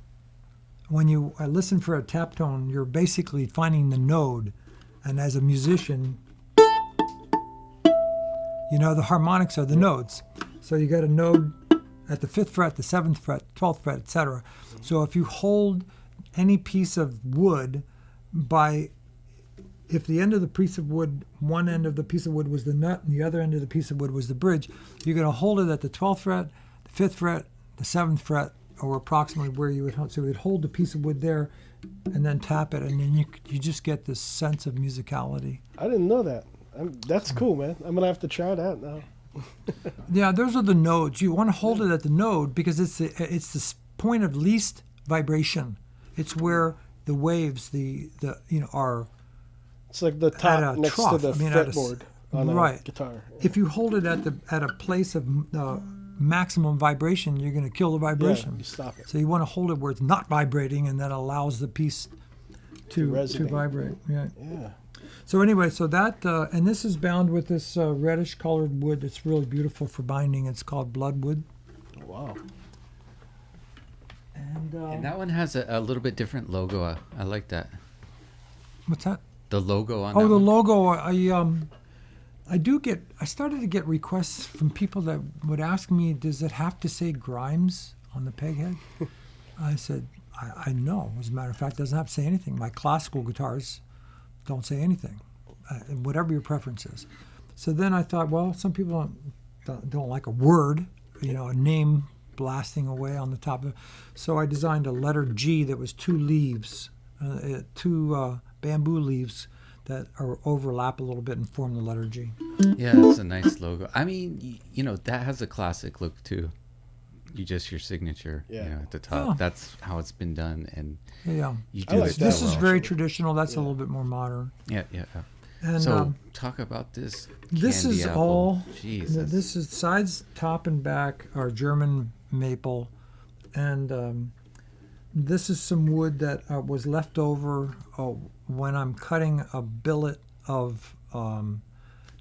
When you listen for a tap tone, you're basically finding the node, and as a musician, the harmonics are the nodes. So you got a node at the 5th fret, the 7th fret, 12th fret, etc. So if you hold any piece of wood if the end of the piece of wood, one end of the piece of wood was the nut and the other end of the piece of wood was the bridge, you're going to hold it at the 12th fret, the 5th fret, the 7th fret, or approximately where you would hold. So you would hold the piece of wood there and then tap it, and then you just get this sense of musicality. I didn't know that. That's cool, man. I'm going to have to try that now. Yeah, those are the nodes. You want to hold it at the node because it's the point of least vibration. It's where the waves are. It's like the top next trough. to the fretboard on right. a guitar. If you hold it at a place of maximum vibration, you're going to kill the vibration. Yeah, you stop it. So you want to hold it where it's not vibrating, and that allows the piece to vibrate. Yeah. Yeah. So anyway, that and this is bound with this reddish colored wood. It's really beautiful for binding. It's called bloodwood. Wow. And that one has a little bit different logo. I like that. What's that? The logo on Oh, that the one. logo. I started to get requests from people that would ask me, does it have to say Grimes on the peghead? I said, I know. As a matter of fact, it doesn't have to say anything. My classical guitars don't say anything, whatever your preference is. So then I thought, well, some people don't like a word, a name blasting away on the top of it. So I designed a letter G that was 2 leaves, 2 bamboo leaves that overlap a little bit and form the letter G. Yeah, it's a nice logo. I mean, that has a classic look too. Your signature, at the top. Yeah. That's how it's been done, and Yeah. you I do like it that This so is well. very traditional. That's a little bit more modern. Yeah. And So talk about this. this candy is apple. all. Jesus. This is sides, top, and back are German maple, and this is some wood that was left over when I'm cutting a billet of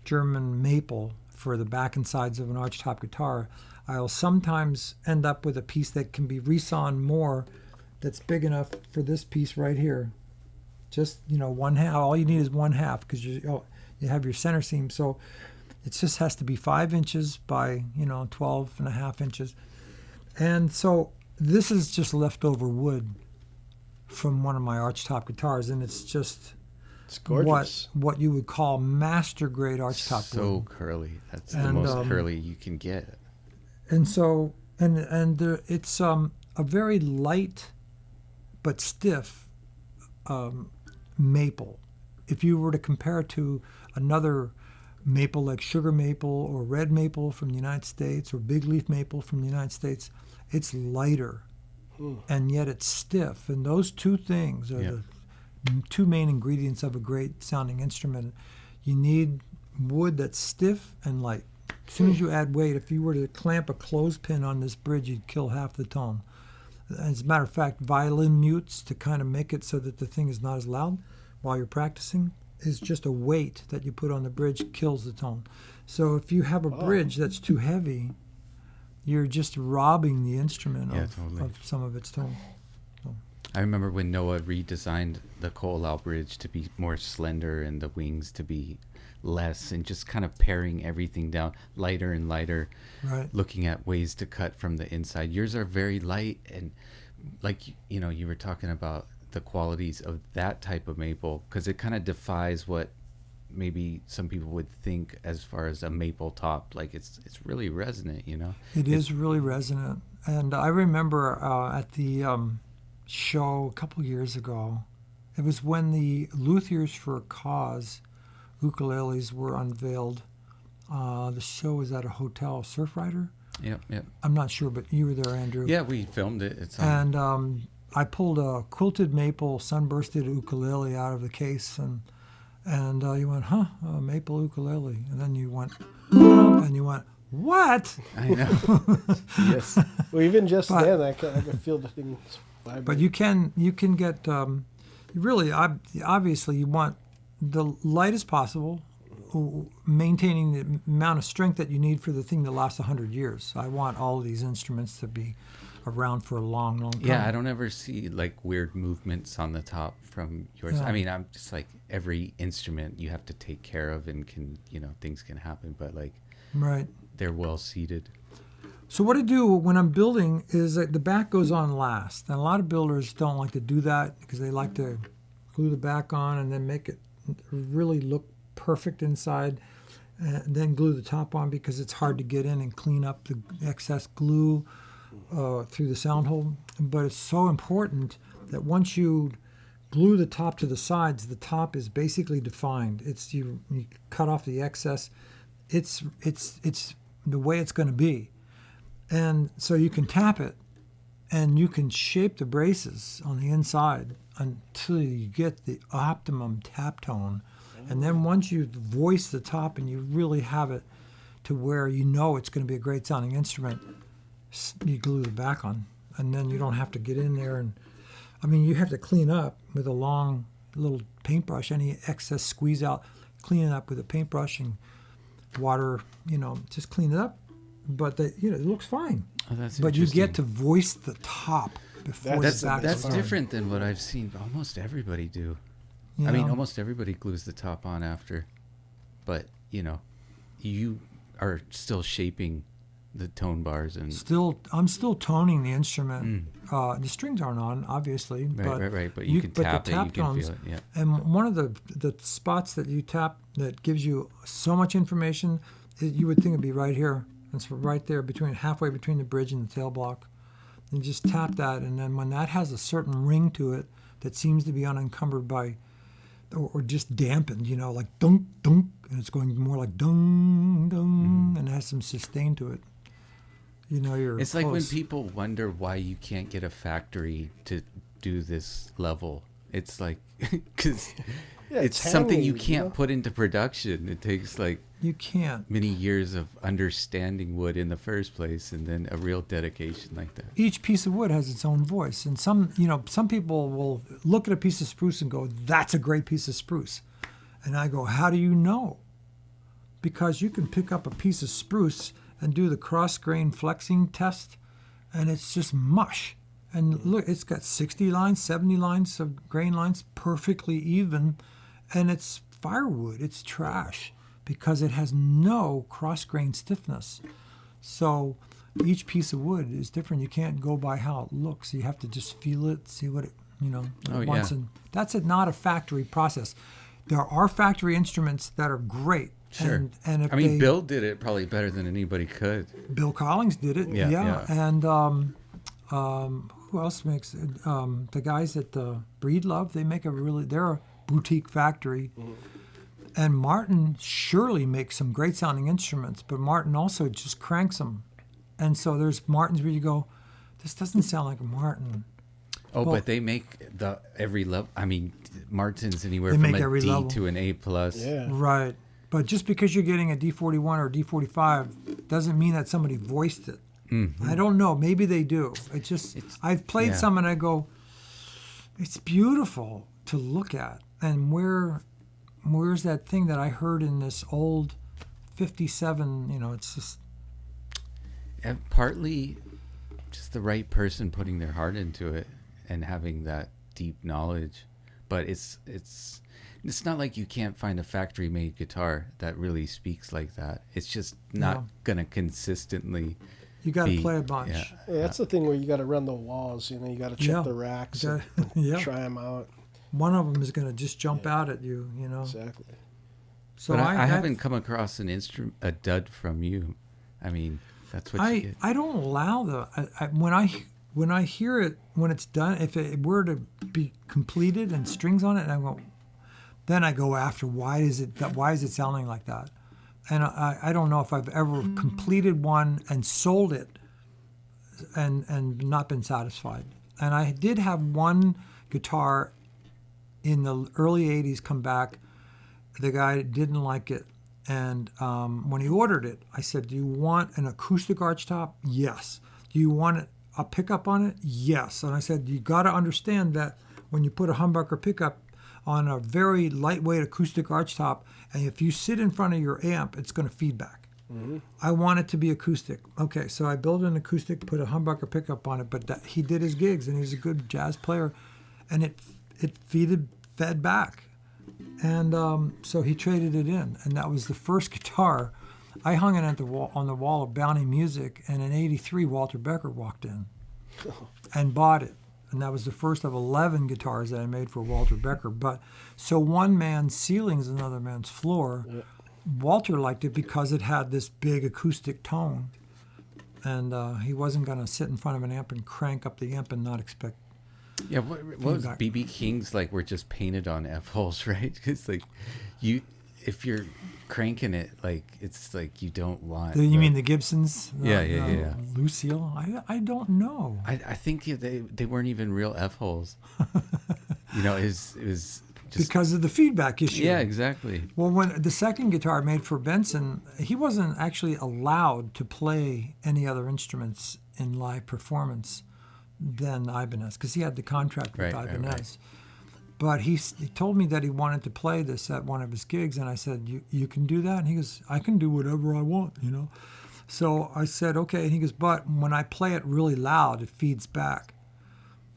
German maple for the back and sides of an archtop guitar. I'll sometimes end up with a piece that can be resawn more, that's big enough for this piece right here. Just 1/2. All you need is 1/2 because you have your center seam. So it just has to be 5 inches by 12.5 inches. And so this is just leftover wood from one of my archtop guitars, and it's just It's gorgeous. what you would call master grade archtop so wood. curly. That's the And, most curly you can get. And so it's a very light but stiff maple. If you were to compare it to another maple like sugar maple or red maple from the United States or big leaf maple from the United States, it's lighter and yet it's stiff. And those two things are the 2 main ingredients of a great sounding instrument. You need wood that's stiff and light. As soon as you add weight, if you were to clamp a clothespin on this bridge, you'd kill half the tone. As a matter of fact, violin mutes, to kind of make it so that the thing is not as loud while you're practicing, is just a weight that you put on the bridge kills the tone. So if you have a bridge that's too heavy, you're just robbing the instrument Yeah, totally. of some of its tone. I remember when Noah redesigned the Ko'olau bridge to be more slender and the wings to be less, and just kind of paring everything down lighter and lighter, Right. looking at ways to cut from the inside. Yours are very light, and like, you know, you were talking about the qualities of that type of maple, because it kind of defies what maybe some people would think as far as a maple top. Like it's really resonant, you know. It is really resonant. And I remember at the show a couple years ago, it was when the Luthiers for a Cause ukuleles were unveiled. The show was at a hotel, Surfrider. Yep. I'm not sure, but you were there, Andrew. Yeah, we filmed it. It's on. And I pulled a quilted maple sunbursted ukulele out of the case, and you went, huh, a maple ukulele. And then you went, and you went, what? I know. Yes. Well, even just But- then, I could feel the thing vibrate. But you can get really obviously you want the lightest possible, maintaining the amount of strength that you need for the thing to last 100 years. I want all of these instruments to be around for a long, long time. Yeah, I don't ever see like weird movements on the top from yours. Yeah. I mean, I'm just like, every instrument you have to take care of, and can, you know, things can happen, but like Right. they're well seated. So what I do when I'm building is that the back goes on last. And a lot of builders don't like to do that because they like to glue the back on and then make it really look perfect inside, and then glue the top on because it's hard to get in and clean up the excess glue through the sound hole. But it's so important that once you glue the top to the sides, the top is basically defined. It's you cut off the excess. It's the way it's going to be. And so you can tap it, and you can shape the braces on the inside until you get the optimum tap tone. And then once you voice the top and you really have it to where you know it's going to be a great sounding instrument, you glue the back on. And then you don't have to get in there. And I mean, you have to clean up with a long little paintbrush, any excess squeeze out, clean it up with a paintbrush and water, you know, just clean it up. But it looks fine. Oh, that's But you interesting. get to voice the top before That's- the back. That's is on. different than what I've seen almost everybody do. You I mean, know? almost everybody glues the top on after, but you know, you are still shaping the tone bars and I'm still toning the instrument. The strings aren't on, obviously. right. But you can tap it, you can feel it. Yeah. And one of the spots that you tap that gives you so much information, you would think it'd be right here. It's right there, halfway between the bridge and the tail block. And just tap that, and then when that has a certain ring to it that seems to be unencumbered by, or just dampened, you know, like dunk, dunk, and it's going more like dung, dung, and it has some sustain to it. You know, you're It's like when close. people wonder why you can't get a factory to do this level. It's like, because Yeah, it's something you handmade, can't know? put into production. It takes like You can't. many years of understanding wood in the first place, and then a real dedication like that. Each piece of wood has its own voice, and some people will look at a piece of spruce and go, "That's a great piece of spruce," and I go, "How do you know?" Because you can pick up a piece of spruce and do the cross grain flexing test, and it's just mush. And look, it's got 60 lines, 70 lines of grain lines, perfectly even, and it's firewood. It's trash because it has no cross grain stiffness. So each piece of wood is different. You can't go by how it looks. You have to just feel it, see what it Oh, wants. yeah. And that's not a factory process. There are factory instruments that are great. Sure. And if I mean, they- Bill did it probably better than anybody could. Bill Collings did it. Yeah. And who else makes it? The guys at Breedlove, they make they're a boutique factory. And Martin surely makes some great sounding instruments, but Martin also just cranks them. And so there's Martins where you go, this doesn't sound like a Martin. Oh, Well- but they make every level. I mean, Martin's anywhere They from make a every D level. to an A plus. Yeah. Right. But just because you're getting a D41 or a D45 doesn't mean that somebody voiced it. I don't know. Maybe they do. I've played yeah. some and I go, it's beautiful to look at. And where's that thing that I heard in this old 57, it's just, And partly just the right person putting their heart into it. and having that deep knowledge. But it's not like you can't find a factory made guitar that really speaks like that. It's just not gonna consistently. You got to play a bunch. Yeah, that's the thing where you got to run the walls. You know, you got to check the racks and try them out. One of them is going to just jump out at you. You know. Exactly. So but I haven't come across a dud from you. I mean, that's what you get. I don't allow when I hear it when it's done. If it were to be completed and strings on it, then I go after why is it sounding like that? And I don't know if I've ever completed one and sold it and not been satisfied. And I did have one guitar in the early 80s come back. The guy didn't like it. And when he ordered it, I said, do you want an acoustic archtop? Yes. Do you want a pickup on it? Yes. And I said, you got to understand that when you put a humbucker pickup on a very lightweight acoustic archtop, and if you sit in front of your amp, it's going to feedback. Mm-hmm. I want it to be acoustic. Okay, so I built an acoustic, put a humbucker pickup on it, but he did his gigs, and he's a good jazz player, and it fed back. And so he traded it in, and that was the first guitar. I hung it at on the wall of Bounty Music, and in '83, Walter Becker walked in and bought it. And that was the first of 11 guitars that I made for Walter Becker. But so one man's ceiling is another man's floor. Yeah. Walter liked it because it had this big acoustic tone. And he wasn't going to sit in front of an amp and crank up the amp and not expect. Yeah, what was B.B. King's like? Were just painted on F-holes, right? Because like if you're cranking it, like it's like you don't want. You mean the Gibsons? Yeah. Lucille? I don't know. I think they weren't even real F-holes. You know, it was just because of the feedback issue. Yeah, exactly. Well, when the second guitar I made for Benson, he wasn't actually allowed to play any other instruments in live performance than Ibanez, because he had the contract with Ibanez. Right. But he told me that he wanted to play this at one of his gigs, and I said, you can do that? And he goes, I can do whatever I want, you know. So I said, okay. And he goes, but when I play it really loud, it feeds back.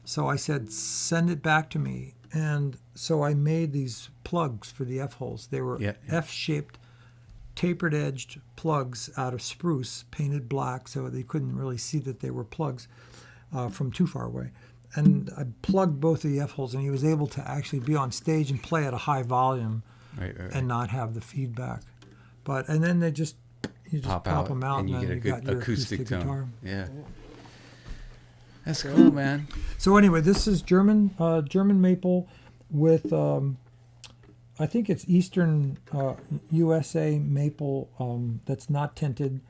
So I said, send it back to me. And so I made these plugs for the F-holes. They were F-shaped, tapered-edged plugs out of spruce, painted black, so they couldn't really see that they were plugs from too far away. And I plugged both of the F-holes, and he was able to actually be on stage and play at a high volume and not have the feedback. And then you just pop them out, and you get a good acoustic tone. Guitar. Yeah. That's cool, man. So anyway, this is German maple with, I think it's Eastern USA maple that's not tinted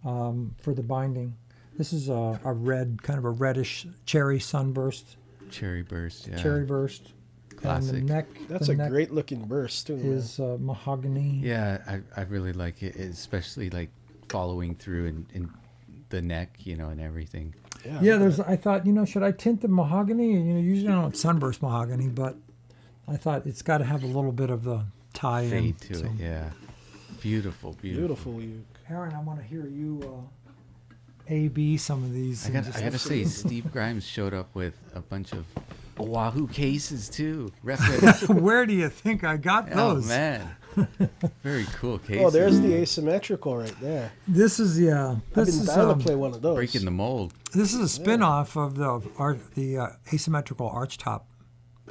for the binding. This is a red, kind of a reddish cherry sunburst. Cherry burst, yeah. Cherry burst. Classic. And the neck. That's a great looking burst too. Is mahogany. Yeah, I really like it, especially like following through in the neck, you know, and everything. Yeah. I thought, should I tint the mahogany? Usually I don't sunburst mahogany, but I thought it's got to have a little bit of the tie fade to it. Yeah. Beautiful. Aaron, I want to hear you. A/B some of these. I gotta say, Steve Grimes showed up with a bunch of Wahoo cases too. Where do you think I got those? Oh man, very cool cases. Oh, there's the asymmetrical right there. This is I've been dying to play one of those. Breaking the mold. This is a spin-off of the asymmetrical archtop.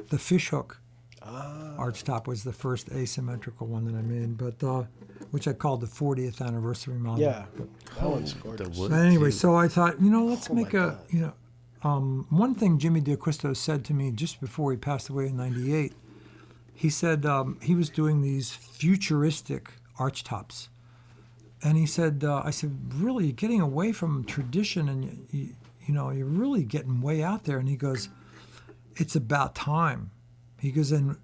The fishhook archtop was the first asymmetrical one that I made, but which I called the 40th anniversary model. Yeah, that one's gorgeous. But anyway, so I thought, let's make one thing Jimmy DeCristo said to me just before he passed away in '98. He said he was doing these futuristic archtops, and he said, I said, really, you're getting away from tradition, and you're really getting way out there. And he goes, it's about time. He goes, and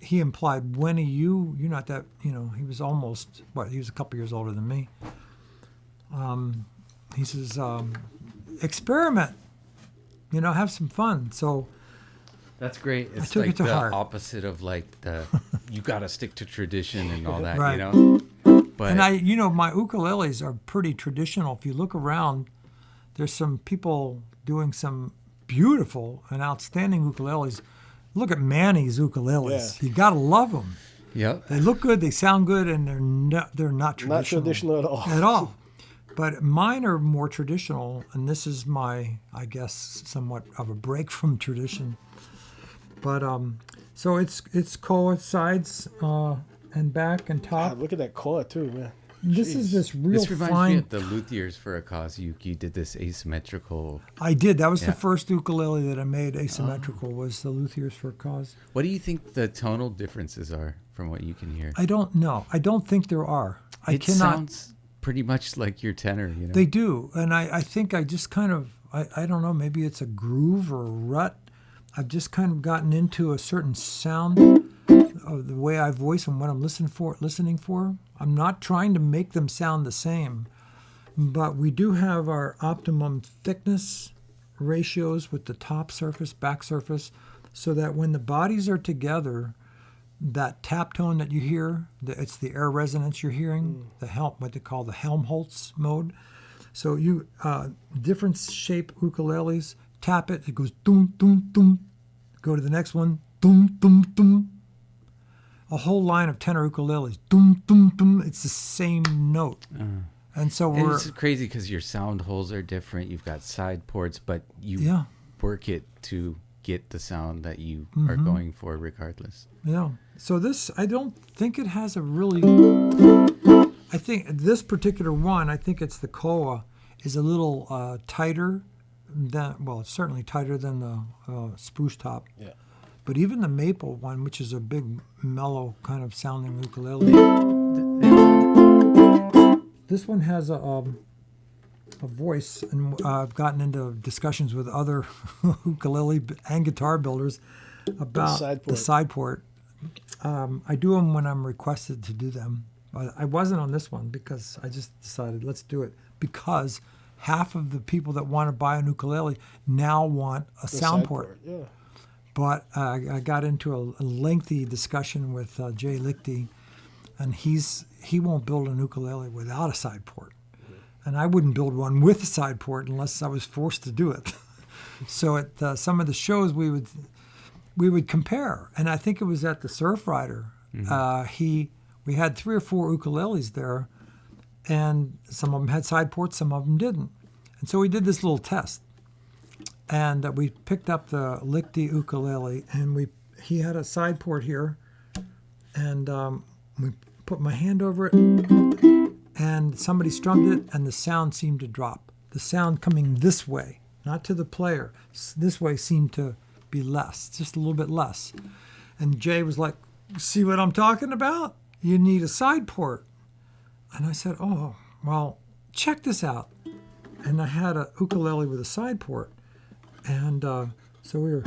he implied, when are you? You're not that, he was almost, he was a couple years older than me. He says, experiment, have some fun. So that's great. It's I took like it to the heart. opposite of like you got to stick to tradition and all that, right. But And my ukuleles are pretty traditional. If you look around, there's some people doing some beautiful and outstanding ukuleles. Look at Manny's ukuleles. Yeah. You gotta love them. Yep. They look good, they sound good, and they're not traditional. Not traditional at all. At all. But mine are more traditional, and this is my, I guess, somewhat of a break from tradition. But so it's koa sides and back and top. God, look at that koa too, man. This is this real This reminds me fine. of the luthiers for a cause. You did this asymmetrical. I did. That was Yeah. the first ukulele that I made asymmetrical. Was the luthiers for a cause. What do you think the tonal differences are from what you can hear? I don't know. I don't think there are. I It cannot. sounds pretty much like your tenor, you know. They do, and I think I just kind of I don't know. Maybe it's a groove or a rut. I've just kind of gotten into a certain sound of the way I voice and what I'm listening for. I'm not trying to make them sound the same, but we do have our optimum thickness ratios with the top surface, back surface, so that when the bodies are together, that tap tone that you hear, it's the air resonance you're hearing, what they call the Helmholtz mode. So you different shape ukuleles, tap it, it goes doom doom doom. Go to the next one, doom doom doom. A whole line of tenor ukuleles, doom doom doom. It's the same note, and so And we're it's crazy because your sound holes are different. You've got side ports, but you yeah. work it to get the sound that you are Mm-hmm. going for regardless. Yeah. So this, I don't think it has a really. I think this particular one, I think it's the koa, is a little tighter than. Well, it's certainly tighter than the spruce top. Yeah. But even the maple one, which is a big, mellow kind of sounding ukulele, this one has a voice, and I've gotten into discussions with other ukulele and guitar builders about the side port. I do them when I'm requested to do them. I wasn't on this one because I just decided let's do it because half of the people that want to buy an ukulele now want a sound port. Yeah. But I got into a lengthy discussion with Jay Lichty, and he won't build an ukulele without a side port. And I wouldn't build one with a side port unless I was forced to do it. So at some of the shows we would compare, and I think it was at the Surf Rider. We had 3 or 4 ukuleles there, and some of them had side ports, some of them didn't. And so we did this little test, and we picked up the Lichty ukulele, and he had a side port here, and we put my hand over it, and somebody strummed it, and the sound seemed to drop. The sound coming this way, not to the player, this way seemed to be less, just a little bit less. And Jay was like, see what I'm talking about? You need a side port. And I said, oh, well, check this out. And I had a ukulele with a side port. And so we were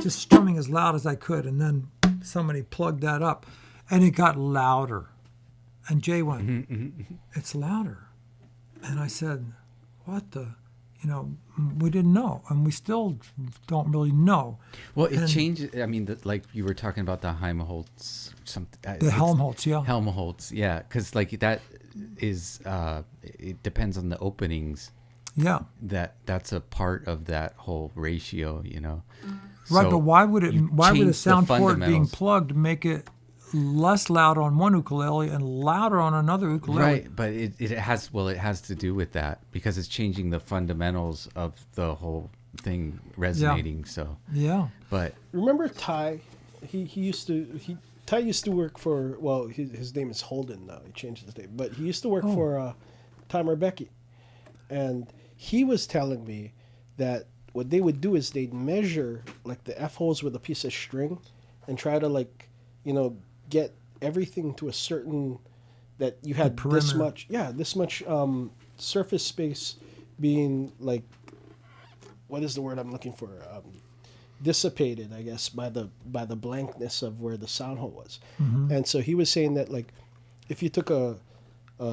just strumming as loud as I could. And then somebody plugged that up, and it got louder. And Jay went, it's louder. And I said, what the? We didn't know, and we still don't really know. Well, it changes. I mean, like you were talking about the Helmholtz, The Helmholtz, yeah. Helmholtz, yeah, because like that is, it depends on the openings. Yeah. That's a part of that whole ratio, Right, So but why would change a the sound port being fundamentals. plugged make it less loud on one ukulele and louder on another ukulele? Right, but it has to do with that because it's changing the fundamentals of the whole thing resonating. So Yeah. but Remember Ty? Ty used to work for, well, his name is Holden now. He changed his name, but he used to work for Tom Becky, and he was telling me that what they would do is they'd measure like the F holes with a piece of string, and try to get everything to a certain that you had this much surface space being like, what is the word I'm looking for? Dissipated, I guess, by the blankness of where the sound hole was. And so he was saying that like if you took a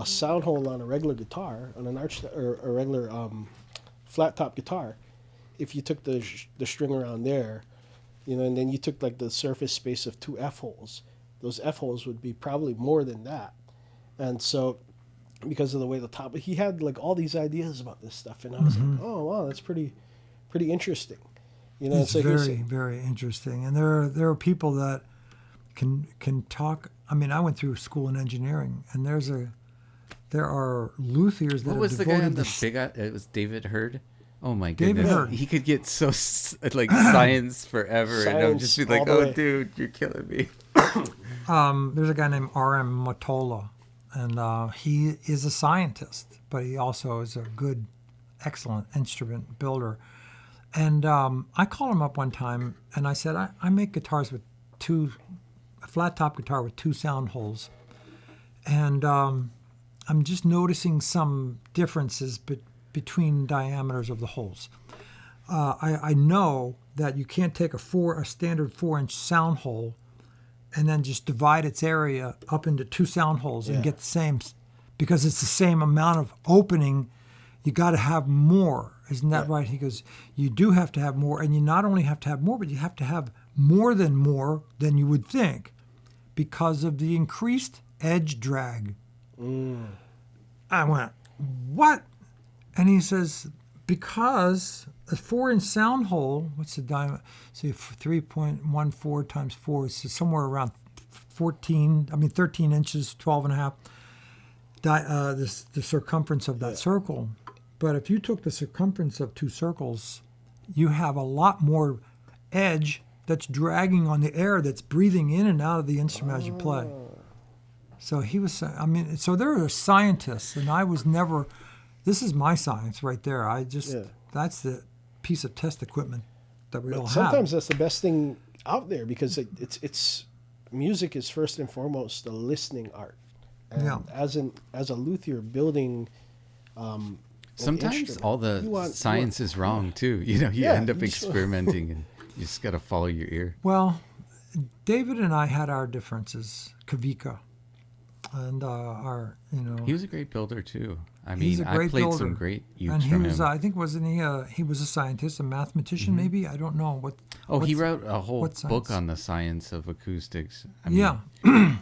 sound hole on a regular guitar, on an a regular flat top guitar, if you took the string around there, and then you took like the surface space of 2 F holes, those F holes would be probably more than that. And so because of the way the top. He had like all these ideas about this stuff, and I was like, oh wow, that's pretty interesting. You know, It's so very, very interesting. And there are people that can talk. I mean, I went through school in engineering, and there are luthiers that What have was the guy on devoted the big? It was David Hurd. Oh my David goodness, Hurd. he could get so like science forever, and I would just be Science like, all the "Oh, way. dude, you're killing me." There's a guy named R.M. Mottola, and he is a scientist, but he also is a good, excellent instrument builder. And I called him up one time, and I said, I make guitars with a flat top guitar with 2 sound holes. And I'm just noticing some differences between diameters of the holes. I know that you can't take a standard 4-inch sound hole and then just divide its area up into 2 sound holes and Yeah. get the same, because it's the same amount of opening. You got to have more. Isn't that right? He goes, you do have to have more, and you not only have to have more, but you have to have more than you would think, because of the increased edge drag. I went, what? And he says, because a 4-inch sound hole, what's the diameter? See, 3.14 times 4 is somewhere around 13 inches, 12 and a half, the circumference of that circle. But if you took the circumference of 2 circles, you have a lot more edge that's dragging on the air that's breathing in and out of the instrument as you play. So he was, I mean, so there are scientists, and I was never, this is my science right there. That's the piece of test equipment that we all have. Sometimes that's the best thing out there, because it's music is first and foremost a listening art. And as a luthier building, Sometimes all the science is wrong too. You know, you end up experimenting, and you just got to follow your ear. Well, David and I had our differences, Kavika, and He was a great builder too. I he's mean, a great I played builder. some great ukes and he from was, him. I think, wasn't he? He was a scientist, a mathematician, maybe. I don't know what. Oh, he what's- wrote a whole what book science? on the science of acoustics. I mean, Yeah,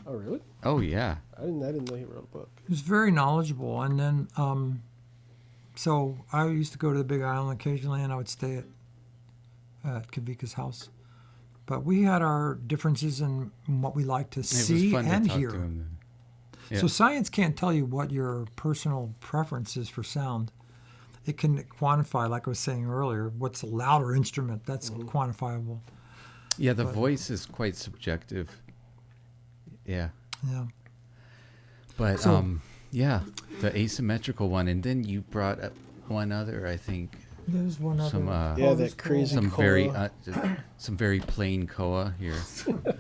Oh really? Oh yeah. I didn't know he wrote a book. he was very knowledgeable. And then, so I used to go to the Big Island occasionally, and I would stay at Kavika's house. But we had our differences in what we like to It see was fun and to talk hear. to him. Yeah. So science can't tell you what your personal preference is for sound. It can quantify, like I was saying earlier, what's a louder instrument. That's quantifiable. Yeah, the voice is quite subjective. Yeah. Yeah. But So- yeah, the asymmetrical one, and then you brought up one other, I think, There's one other. Some, Yeah, that crazy some Koa. very some very plain koa here.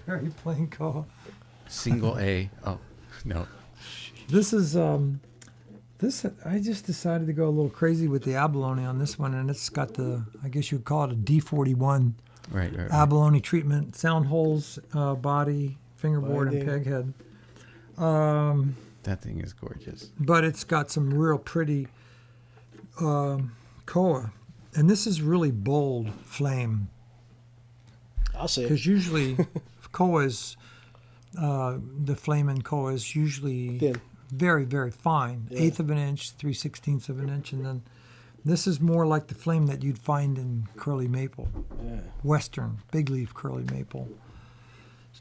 very plain Koa. Single A. Oh no. This is this. I just decided to go a little crazy with the Abalone on this one, and it's got the, I guess you'd call it a D41 Right. Abalone treatment, sound holes, body, fingerboard, and Binding. peghead. That thing is gorgeous. But it's got some real pretty koa, and this is really bold flame, I'll say it. because usually koa is the flame in koa is usually Thin. very, very fine, Yeah. 1/8 of an inch, 3/16 of an inch, and then this is more like the flame that you'd find in curly maple, Yeah. western big leaf curly maple.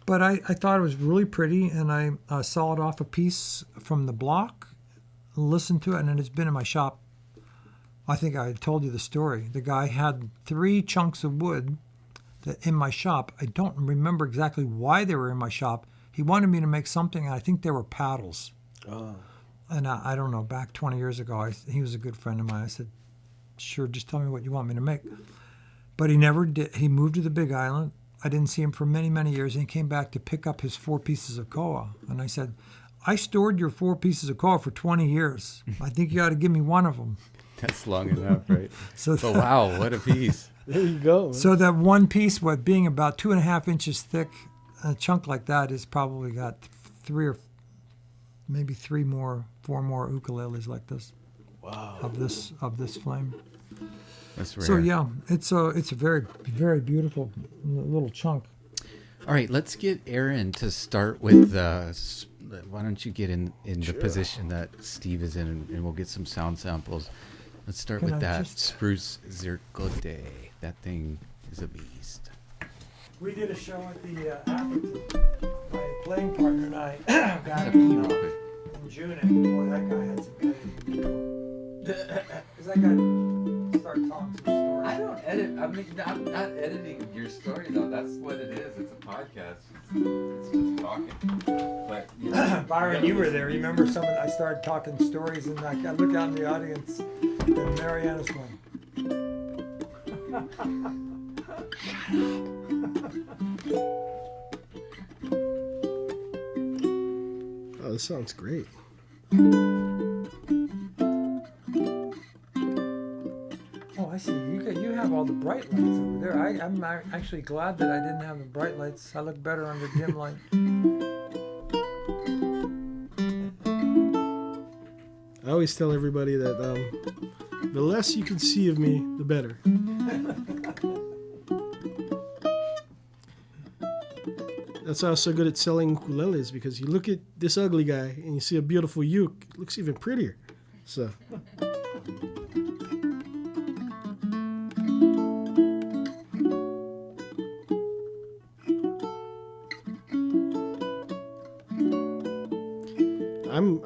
But I thought it was really pretty, and I sawed off a piece from the block, listened to it, and it's been in my shop. I think I told you the story. The guy had 3 chunks of wood that in my shop. I don't remember exactly why they were in my shop. He wanted me to make something, and I think they were paddles. Oh. And I don't know, back 20 years ago, he was a good friend of mine. I said, sure, just tell me what you want me to make. But he never did. He moved to the Big Island. I didn't see him for many, many years, and he came back to pick up his 4 pieces of koa. And I said, I stored your 4 pieces of koa for 20 years. I think you ought to give me one of them. That's long enough, right? So But wow, what a piece! There you go. Man. So that one piece, what being about 2.5 inches thick, a chunk like that has probably got 3 or maybe 4 more ukuleles like this. Wow. Of this flame. That's rare. So yeah, it's a very, very beautiful little chunk. All right, let's get Aaron to start with why don't you get in the position that Steve is in, and we'll get some sound samples. Let's start Can with I that just- spruce zircote. That thing is a beast. We did a show at the Appleton. My playing partner and I got in June, and boy, that guy had some editing to do. Because that guy started talking some stories. I don't edit. I mean, I'm not editing your story though. That's what it is. It's a podcast. It's just talking. But you know, Byron, you were there. You remember I started talking stories, and I look out in the audience, and Mariana's going. Oh, this sounds great. Oh, I see. You have all the bright lights over there. I'm actually glad that I didn't have the bright lights. I look better under dim light. I always tell everybody that the less you can see of me, the better. That's why I was so good at selling ukuleles, because you look at this ugly guy and you see a beautiful uke, it looks even prettier. So.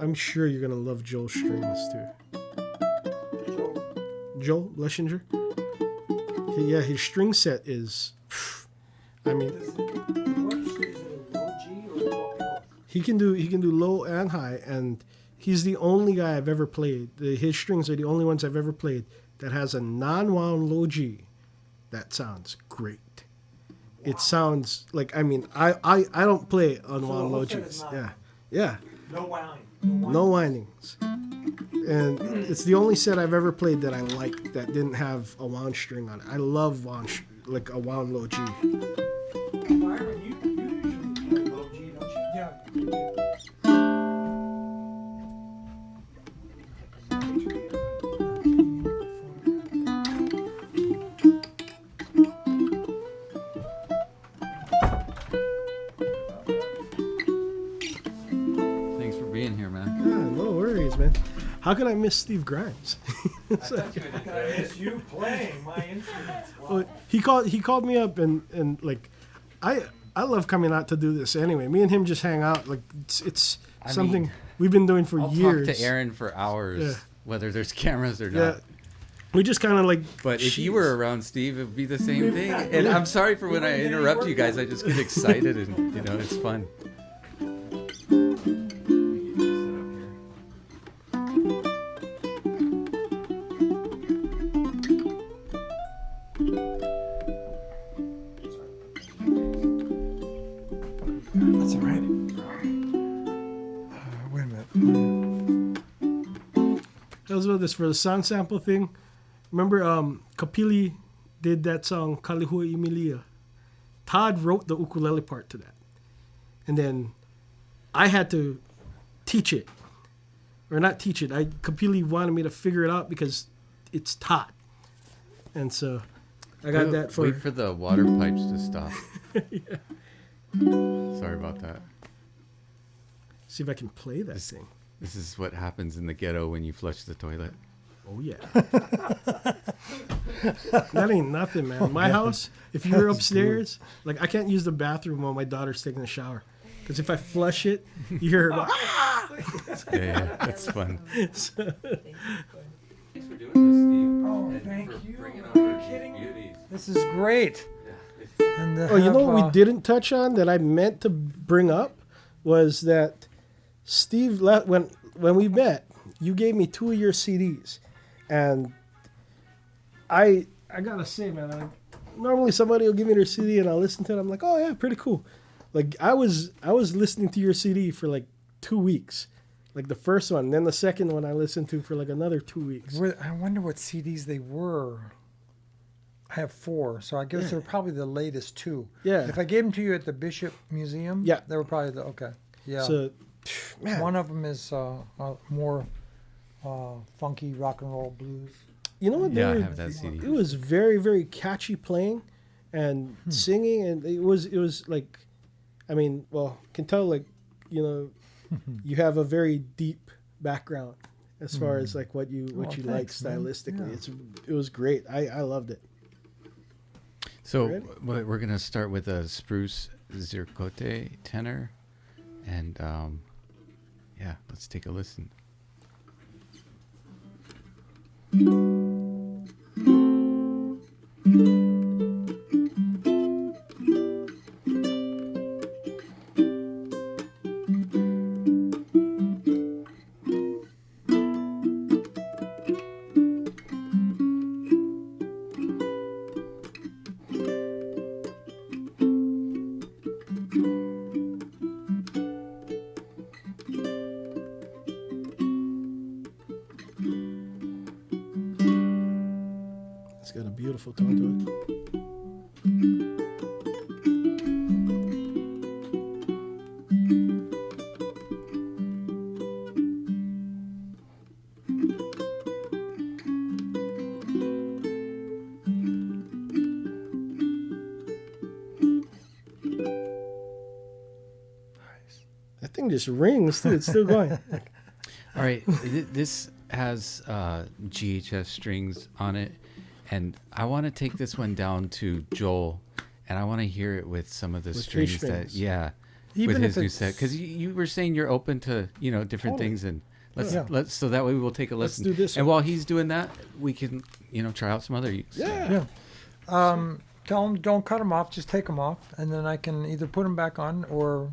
I'm sure you're gonna love Joel's strings too. Joel Leschinger. Yeah, his string set is. I mean, he can do low and high, and he's the only guy I've ever played. His strings are the only ones I've ever played that has a non-wound low G. That sounds great. It sounds like, I mean, I don't play unwound low Gs. Yeah. No winding. No windings. And it's the only set I've ever played that I like that didn't have a wound string on it. I love like a wound low G. Byron, you usually play low G, don't you? Yeah. thanks for being here, man. Yeah, no worries, man. How could I miss Steve Grimes? I thought you would I miss you playing my instruments. Wow. Well, he called me up and like I love coming out to do this anyway. Me and him just hang out, like it's I something mean, we've been doing for I'll years. talk to Aaron for hours, Yeah. whether there's cameras or Yeah. not. We just kind of like. But if you were around, Steve, it would be the same thing. And Yeah. I'm sorry for when I interrupt you guys. I just get excited, and you know, it's fun. That's all right. Wait a minute. That was about this for the sound sample thing. Remember, Kapili did that song Kalihua Emilia. Todd wrote the ukulele part to that, and then I had to teach it, or not teach it. Kapili wanted me to figure it out because it's Todd, and so I got that for. Wait for the water pipes to stop. Yeah. Sorry about that. See if I can play that thing. This is what happens in the ghetto when you flush the toilet. Oh yeah. That ain't nothing, man. My house, if you're upstairs, like I can't use the bathroom while my daughter's taking a shower. Because if I flush it, you hear her go, ah! Yeah, that's fun. So, Thanks for doing this, Steve. Oh, And thank for you. bringing Are over you these kidding? beauties. This is great. Yeah, And oh, you know what we didn't touch on that I meant to bring up was that Steve, when we met, you gave me 2 of your CDs. And I gotta say, man, normally somebody will give me their CD and I'll listen to it. I'm like, oh yeah, pretty cool. Like I was listening to your CD for like 2 weeks, like the first one. Then the second one I listened to for like another 2 weeks. I wonder what CDs they were. I have 4, so I guess Yeah. they're probably the latest 2. Yeah. If I gave them to you at the Bishop Museum, Yeah. they were probably the okay. Yeah. So, man, One of them is more funky rock and roll blues. you know what? Yeah, I They have that CD. It was very, very catchy playing and singing, and it was like, I mean, well, can tell like, you know, you have a very deep background as far as like what you like thanks, man. stylistically. Yeah. It was great. I loved it. So Ready? we're going to start with a spruce zircote tenor. And yeah, let's take a listen. It's got a beautiful tone to it. That thing just rings too. It's still going. All right, this has GHS strings on it, and I want to take this one down to Joel, and I want to hear it with some of the With his strings that, strings. yeah, Even with his if new it's- set, because you were saying you're open to different Totally. things, and let's Yeah. let's so that way we'll take a Let's listen. do this And one. while he's doing that, we can try out some other ukes. Yeah. Yeah. Tell them don't cut them off. Just take them off, and then I can either put them back on or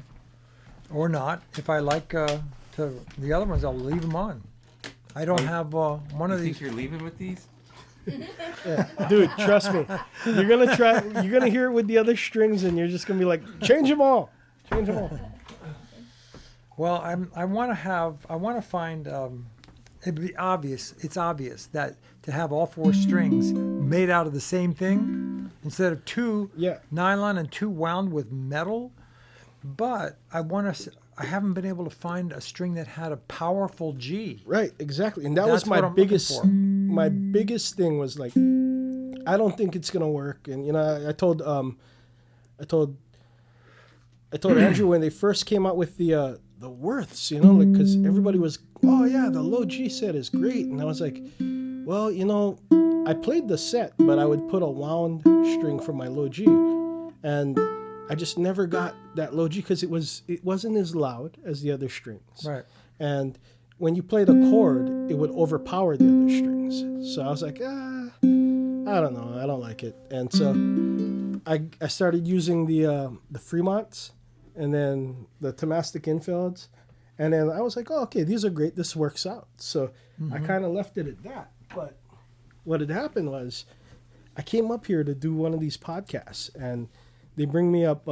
not. If I like the other ones, I'll leave them on. I don't have one of these. you're leaving with these? Dude, trust me. You're gonna hear it with the other strings, and you're just gonna be like, change them all. Change them all. Well, I want to find. It'd be obvious. It's obvious that to have all four strings made out of the same thing instead of two Yeah. nylon and two wound with metal. But I haven't been able to find a string that had a powerful G. Right, exactly. And that That's was my what I'm looking biggest for. my biggest thing was like, I don't think it's gonna work. And I told Andrew when they first came out with the Worths, because everybody was, oh yeah, the low G set is great, and I was like, well, I played the set, but I would put a wound string for my low G, and I just never got that low G because it wasn't as loud as the other strings. Right. And when you played a chord, it would overpower the other strings. So I was like, I don't know, I don't like it. And so I started using the Fremonts and then the Tomastic Infields. And then I was like, oh, okay, these are great. This works out. So I kind of left it at that. But what had happened was I came up here to do one of these podcasts, and they bring me up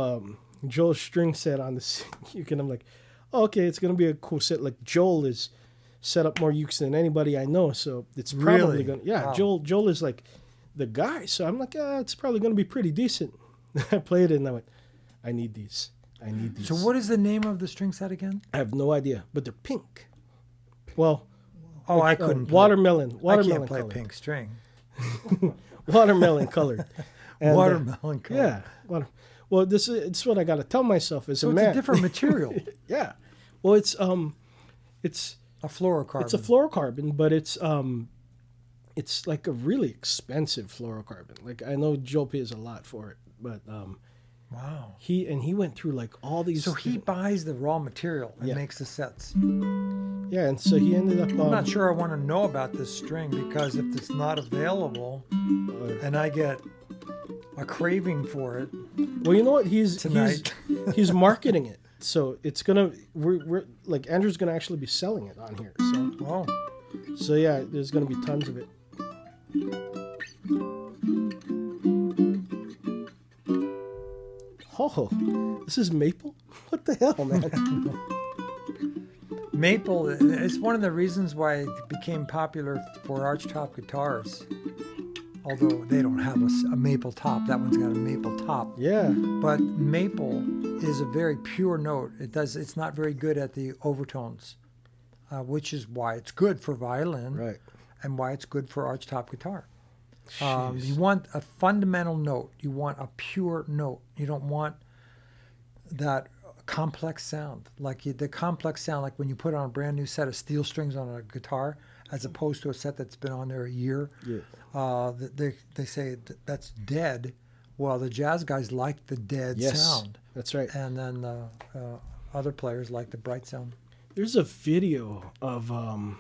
Joel's string set on the uke, and I'm like, oh, okay, it's gonna be a cool set. Like Joel is set up more ukes than anybody I know, so it's probably Really? gonna. Yeah, Wow. Joel is like the guy, so I'm like, it's probably gonna be pretty decent. I played it and I went, I need these. So what is the name of the string set again? I have no idea, but they're pink. Well, Oh, I couldn't. watermelon I can't play colored. pink string. Watermelon colored. And, Watermelon color. yeah. Well, it's what I got to tell myself as So a it's man. a different material. Yeah. Well, it's A fluorocarbon. it's a fluorocarbon, but it's like a really expensive fluorocarbon. Like I know Joe pays a lot for it, but Wow. he went through like all these. So he buys the raw material and Yeah. makes the sets. Yeah, and so he ended up. I'm not sure I want to know about this string because if it's not available and I get a craving for it, Well, you know what? He's Tonight. he's marketing it, so it's gonna we're like Andrew's gonna actually be selling it on here. oh, So yeah, there's gonna be tons of it. Oh, this is maple? What the hell, man? maple is one of the reasons why it became popular for archtop guitars. Although they don't have a maple top, that one's got a maple top. Yeah. But maple is a very pure note. It's not very good at the overtones, which is why it's good for violin Right. and why it's good for archtop guitar. Jeez. You want a fundamental note. You want a pure note. You don't want that complex sound, the complex sound, like when you put on a brand new set of steel strings on a guitar, as opposed to a set that's been on there a year. Yeah. They say that's dead. Well, the jazz guys like the dead sound. That's right. And then other players like the bright sound. There's a video of what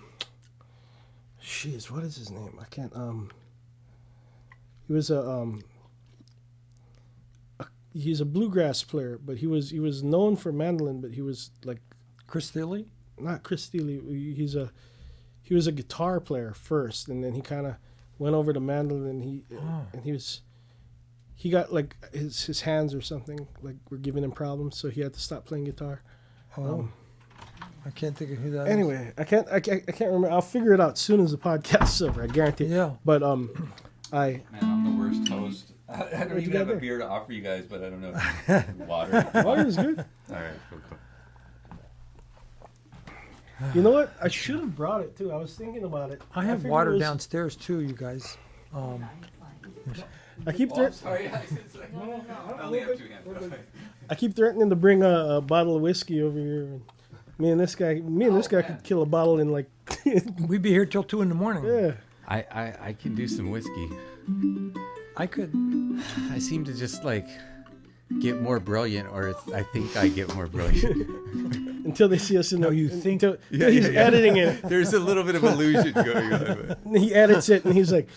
is his name? I can't he was he's a bluegrass player, but he was known for mandolin, but he was like Cristo? Not Cristo. He was a guitar player first, and then he kind of went over to mandolin. He got like his hands or something like were giving him problems, so he had to stop playing guitar. I can't think of who that is. Anyway, I can't remember. I'll figure it out as soon as the podcast's over. I guarantee. Yeah. But Man, I'm the worst host. I don't even have a beer to offer you guys, but I don't know. Water. Water is good. All right, cool. You know what? I should have brought it too. I was thinking about it. I have figured water it was- downstairs too, you guys. I keep Oh, sorry. I only have 2 hands. I keep threatening to bring a bottle of whiskey over here. And me and this guy could kill a bottle in like. We'd be here till 2 in the morning. Yeah. I can do some whiskey. I could. I seem to just like get more brilliant, or I think I get more brilliant. Until they see us in No, the. you think- Until he's editing it. There's a little bit of illusion going on. And he edits it, and he's like,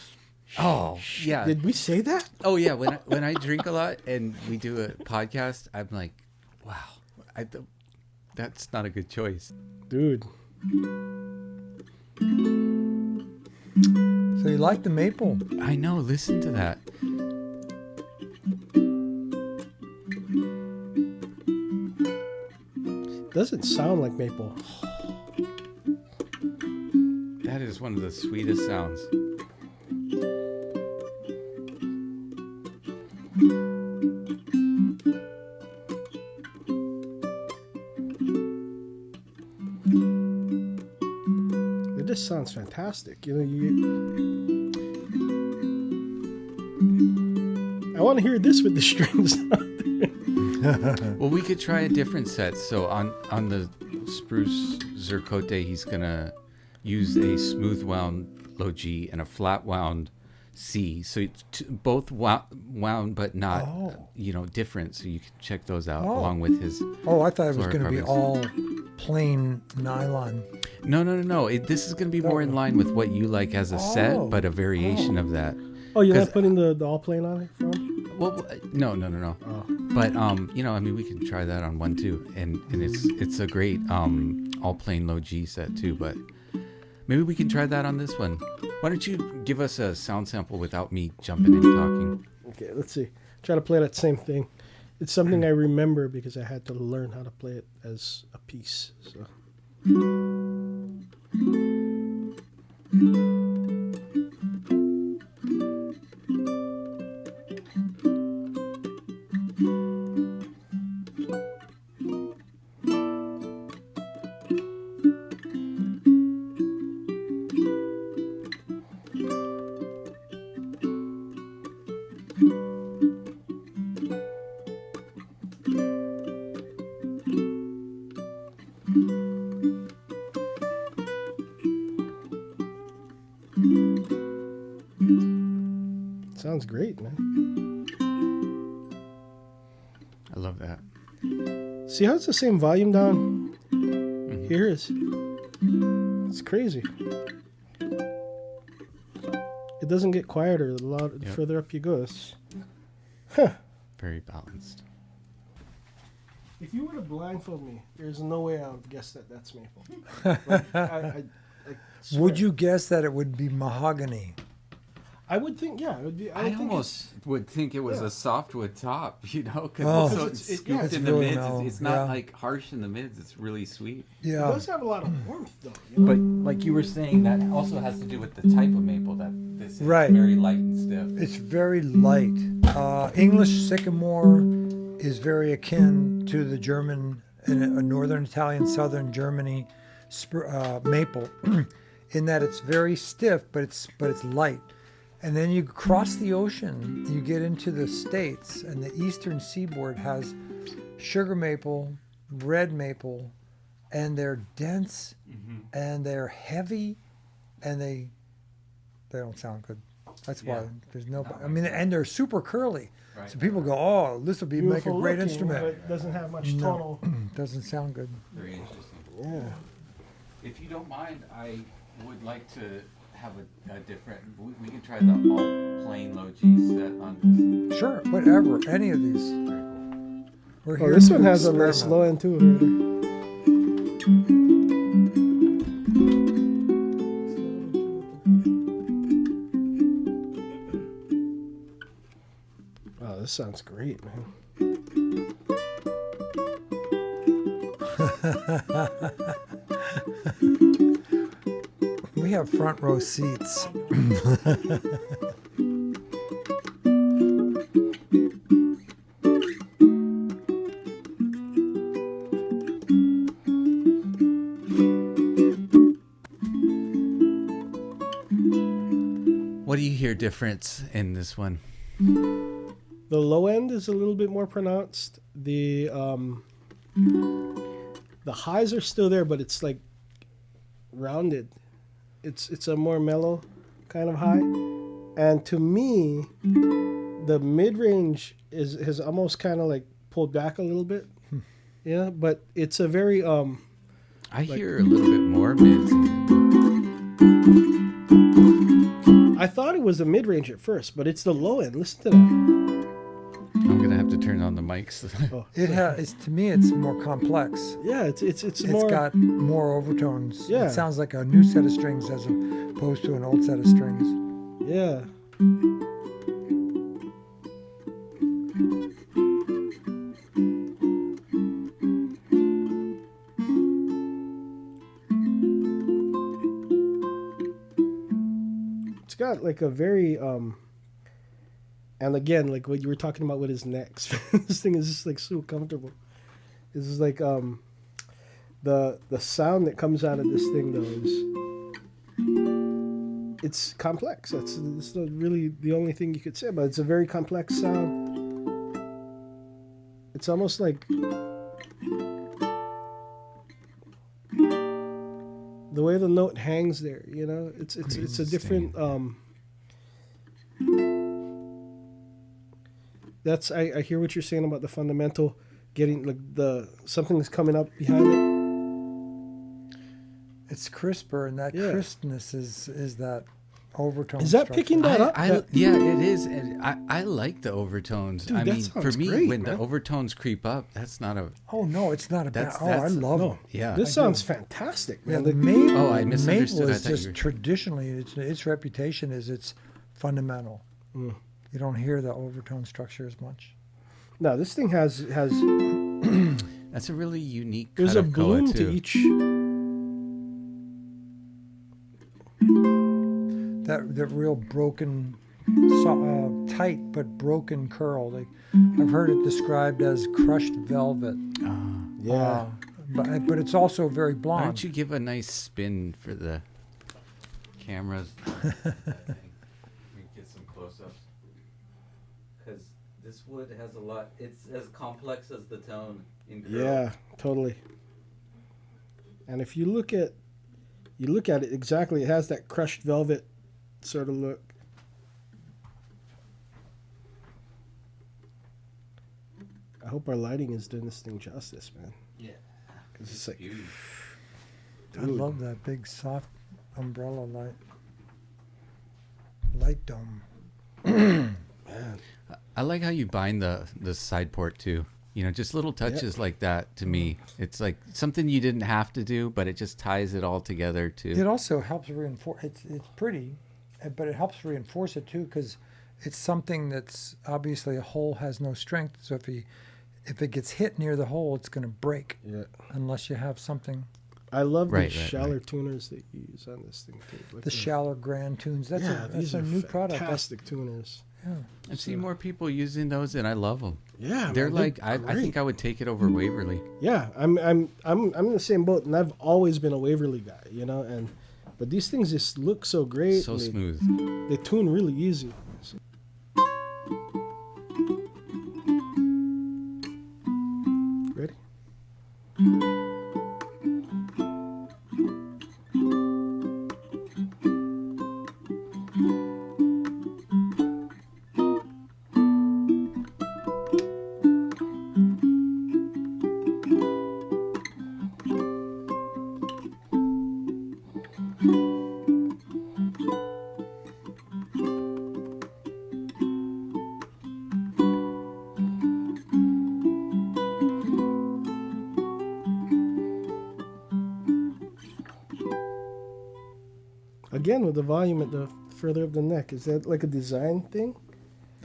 Oh yeah. "Did we say that?" Oh yeah. When I drink a lot and we do a podcast, I'm like, wow, that's not a good choice. Dude. So you like the maple? I know. Listen to that. Doesn't sound like maple. That is one of the sweetest sounds. It just sounds fantastic. You know, I want to hear this with the strings. Well, we could try a different set. So on the spruce zercote, he's gonna use a smooth wound low G and a flat wound C. So it's both wound, but not different. So you can check those out along with his. Oh, I thought it was going to be fluorocarbons. all plain nylon. No. This is gonna be more in line with what you like as a set, but a variation of that. Oh, you're 'Cause- not putting the all plane on it for him? Well, no. Oh. But I mean, we can try that on one too, and it's a great all plain low G set too. But maybe we can try that on this one. Why don't you give us a sound sample without me jumping in talking? Okay, let's see. Try to play that same thing. It's something I remember because I had to learn how to play it as a piece. So. Sounds great, man. I love that. See how it's the same volume down here is? It's crazy. It doesn't get quieter the further up you go. Very balanced. If you were to blindfold me, there's no way I would guess that that's maple. Like, I swear. Would you guess that it would be mahogany? I would think, yeah. It would be. I would think almost would think it was yeah. a softwood top, because Oh. it's so It's- it- scooped yeah, it's in the really mids. mellow, It's not yeah. like harsh in the mids. It's really sweet. it Yeah. does have a lot of warmth, though. You know? But like you were saying, that also has to do with the type of maple that this is. Right. Very light and stiff. It's very light. English sycamore is very akin to the German, northern Italian, southern Germany maple, in that it's very stiff, but it's light. And then you cross the ocean, you get into the States, and the eastern seaboard has sugar maple red maple, and they're dense, and they're heavy, and they don't sound good. That's why there's no. I mean, and they're super curly. Right. So people go, "Oh, this will make a Beautiful great looking, instrument." but it doesn't have much tonal. Doesn't sound good. Very interesting. Yeah. If you don't mind, I would like to have a different. We can try the all plain low G set on this. Sure, whatever. Any of these. Very cool. We're Oh, here this to one has a nice experiment. low end too. Wow, this sounds great, man. We have front row seats. What do you hear difference in this one? The low end is a little bit more pronounced. The highs are still there, but it's like rounded. It's a more mellow kind of high. And to me, the mid range has almost kind of like pulled back a little bit. Yeah, but it's a very I hear a little bit more mids. I thought it was the mid range at first, but it's the low end. Listen to that. I'm gonna have to turn on the mics. Oh, It's to me, it's more complex. yeah, it's It's more. got more overtones. Yeah. It sounds like a new set of strings as opposed to an old set of strings. Yeah. It's got like a very and again, like what you were talking about with his necks. This thing is just like so comfortable. This is like the sound that comes out of this thing though is it's complex. That's not really the only thing you could say, but it's a very complex sound. It's almost like the way the note hangs there, you know. It's a different that's I hear what you're saying about the fundamental getting like something that's coming up behind it. It's crisper, and that Yeah. crispness is that overtone. Is that structure. picking that up? Yeah, it is, and I like the overtones. Dude, I that mean, for sounds me, great, when man. the overtones creep up, that's not a. Oh no, it's not a bad. That's- Oh, I that's- love No, it. Yeah. this sounds fantastic, Yeah, man. the Like, maple. Oh, I misunderstood. Maple I is thought you just were- traditionally its reputation is it's fundamental. Mm. You don't hear the overtone structure as much. no, this thing has That's a really unique. there's cut a of color, bloom too. to each. That real broken, tight but broken curl. I've heard it described as crushed velvet. Yeah. But it's also very Why blonde. don't you give a nice spin for the cameras? We get some close-ups. Because this wood has a lot. It's as complex as the tone in curl. Yeah, totally. And if you look at it exactly, it has that crushed velvet sort of look. I hope our lighting is doing this thing justice, man. Yeah. 'Cause it's like, Huge. I love that big soft umbrella light dome. I like how you bind the side port too. You know, just little touches like that to me. It's like something you didn't have to do, but it just ties it all together too. It also helps reinforce. It's pretty, but it helps reinforce it too because it's something that's obviously a hole has no strength. So if it gets hit near the hole, it's going to break yeah. unless you have something. I love Right, the right, shallow right. tuners that you use on this thing too. Like The shallow grand tunes. That's these a are new product. fantastic tuners. Yeah. I've seen more people using those, and I love them. Yeah, They're man, like I great. think I would take it over Waverly. Yeah, I'm in the same boat, and I've always been a Waverly guy, you know. But these things just look so great. So and smooth. They tune really easy. So- Ready? Again, with the volume at the further up the neck, is that like a design thing?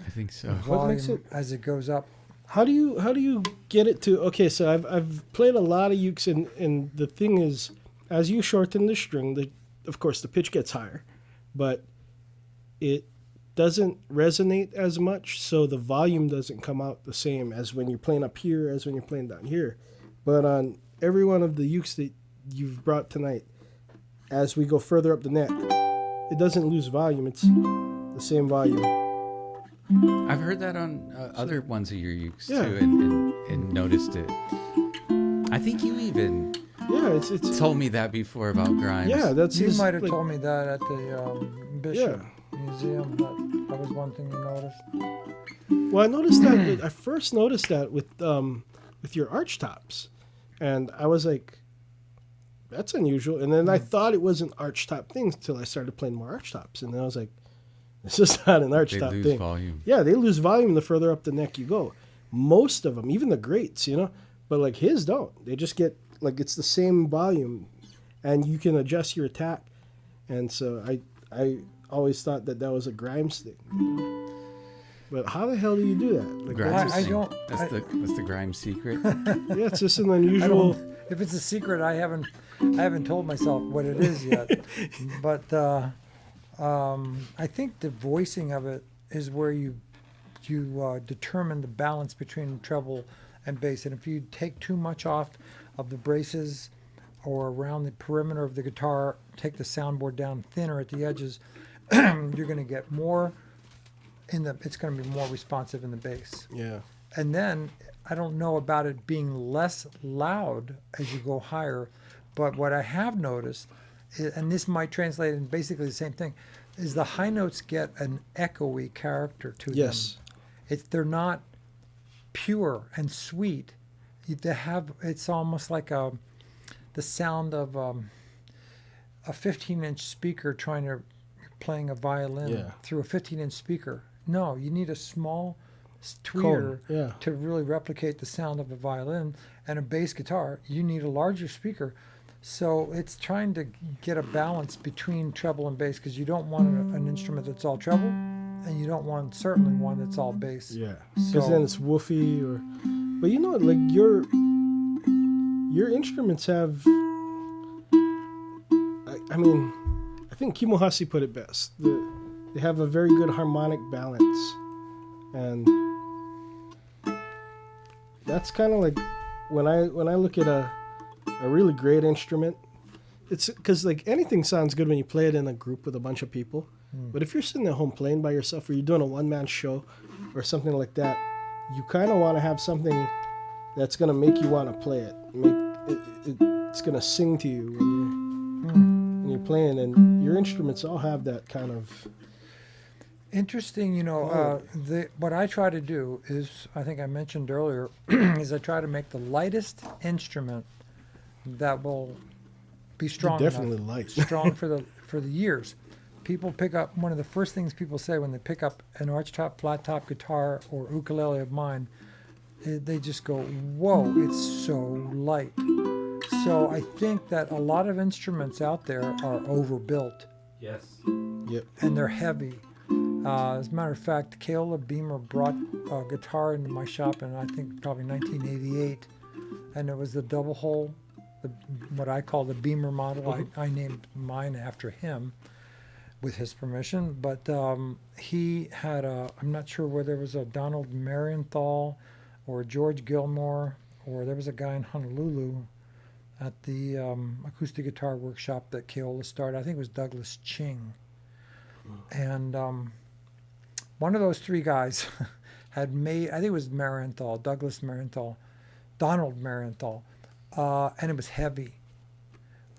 I think so. What makes Volume it- as it goes up. How do you get it to? Okay, so I've played a lot of ukes, and the thing is, as you shorten the string, of course the pitch gets higher, but it doesn't resonate as much, so the volume doesn't come out the same as when you're playing up here as when you're playing down here. But on every one of the ukes that you've brought tonight, as we go further up the neck, it doesn't lose volume. It's the same volume. I've heard that on other ones of your ukes Yeah. too, and noticed it. I think you even Yeah, it's told me that before about Grimes. yeah. That's You his, might have like, told me that at the Bishop Museum. That was one thing you noticed. Well, I noticed that. I first noticed that with your archtops, and I was like, "That's unusual." And then I thought it was an archtop thing until I started playing more archtops, and then I was like, "This is not an They archtop lose thing." volume. Yeah, they lose volume the further up the neck you go. Most of them, even the greats, but like his don't. They just get like it's the same volume, and you can adjust your attack. And so I always thought that was a Grimes thing. But how the hell do you do that? Like, Grimes I thing. don't- That's the Grimes secret. yeah, it's just an I unusual. don't, if it's a secret, I haven't told myself what it is yet. But I think the voicing of it is where you determine the balance between treble and bass. And if you take too much off of the braces or around the perimeter of the guitar, take the soundboard down thinner at the edges, you're going to get more it's going to be more responsive in the bass. Yeah. And then I don't know about it being less loud as you go higher, but what I have noticed, and this might translate in basically the same thing, is the high notes get an echoey character to Yes. them. They're not pure and sweet. It's almost like the sound of a 15-inch speaker playing a violin Yeah. through a 15-inch speaker. No, you need a small tweeter Yeah. to really replicate the sound of a violin. And a bass guitar, you need a larger speaker. So it's trying to get a balance between treble and bass, because you don't want an instrument that's all treble, and you don't want certainly one that's all bass. Yeah. So- Because then it's woofy but like your instruments have. I mean, I think Kimo Hoshi put it best. They have a very good harmonic balance, and that's kind of like when I look at a really great instrument. It's because like anything sounds good when you play it in a group with a bunch of people, but if you're sitting at home playing by yourself, or you're doing a one-man show or something like that, you kind of want to have something that's gonna make you want to play it. It's gonna sing to you when you're playing, and your instruments all have that kind of. Interesting, what I try to do is, I think I mentioned earlier, is I try to make the lightest instrument that will be strong Definitely enough, light. strong for the years. People pick up, one of the first things people say when they pick up an archtop, flat top guitar or ukulele of mine, they just go, "Whoa, it's so light." So I think that a lot of instruments out there are overbuilt Yes. Yep. and they're heavy. As a matter of fact, Keola Beamer brought a guitar into my shop in, I think, probably 1988, and it was the double hole, what I call the Beamer model. I named mine after him with his permission, but he had I'm not sure whether it was a Donald Marienthal or George Gilmore, or there was a guy in Honolulu at the acoustic guitar workshop that Keola started. I think it was Douglas Ching. And one of those three guys had made, I think it was Marienthal, Douglas Marienthal, Donald Marienthal, and it was heavy.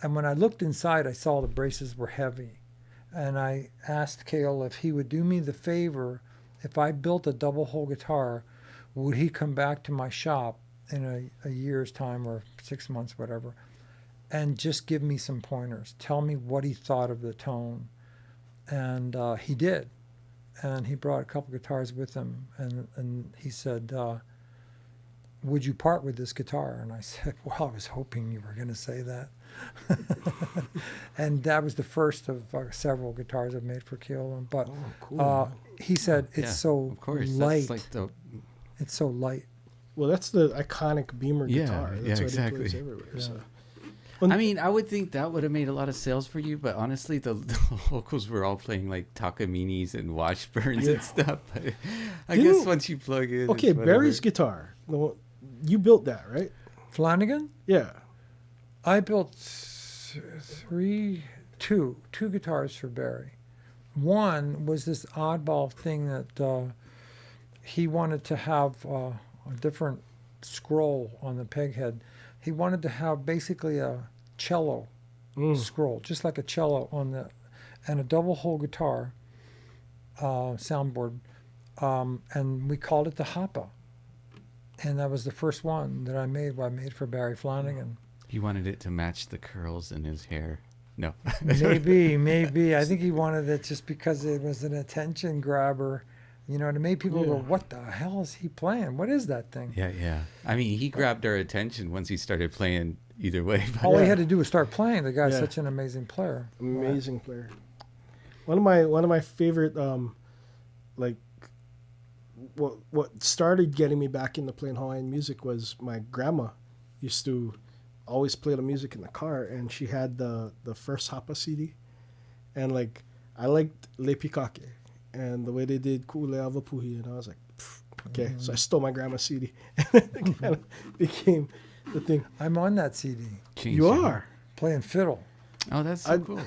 And when I looked inside, I saw the braces were heavy. And I asked Cale if he would do me the favor, if I built a double hole guitar, would he come back to my shop in a year's time or 6 months, whatever, and just give me some pointers, tell me what he thought of the tone. And he did. And he brought a couple guitars with him, and he said, would you part with this guitar? And I said, well, I was hoping you were going to say that. And that was the first of several guitars I've made for Keola. But cool. He said it's so of course. light. That's like the, it's so light. Well, that's the iconic Beamer guitar. That's yeah, what exactly. he plays everywhere. Yeah. So. I mean, I would think that would have made a lot of sales for you, but honestly, the locals were all playing like Takaminis and Washburns and stuff. I guess once you plug in. Okay, it's whatever. Barry's guitar. You built that, right? Flanagan? Yeah. I built two guitars for Barry. One was this oddball thing that he wanted to have a different scroll on the peg head. He wanted to have basically a cello scroll, just like a cello on the, and a double hole guitar soundboard, and we called it the Hoppa. And that was the first one that I made for Barry Flanagan. He wanted it to match the curls in his hair. No. Maybe. I think he wanted it just because it was an attention grabber. You know, and it made people go, what the hell is he playing? What is that thing? Yeah. I mean, he grabbed our attention once he started playing either way. But All he had to do was start playing. The guy's such an amazing player. Amazing player. One of my favorite, like, what started getting me back into playing Hawaiian music was my grandma used to always play the music in the car, and she had the first Hapa CD, and like I liked Le Pikake and the way they did Ku'ule Avapuhi, and I was like, okay, so I stole my grandma's CD, and it kind of became the thing. I'm on that CD. You are playing fiddle. Oh, that's so cool.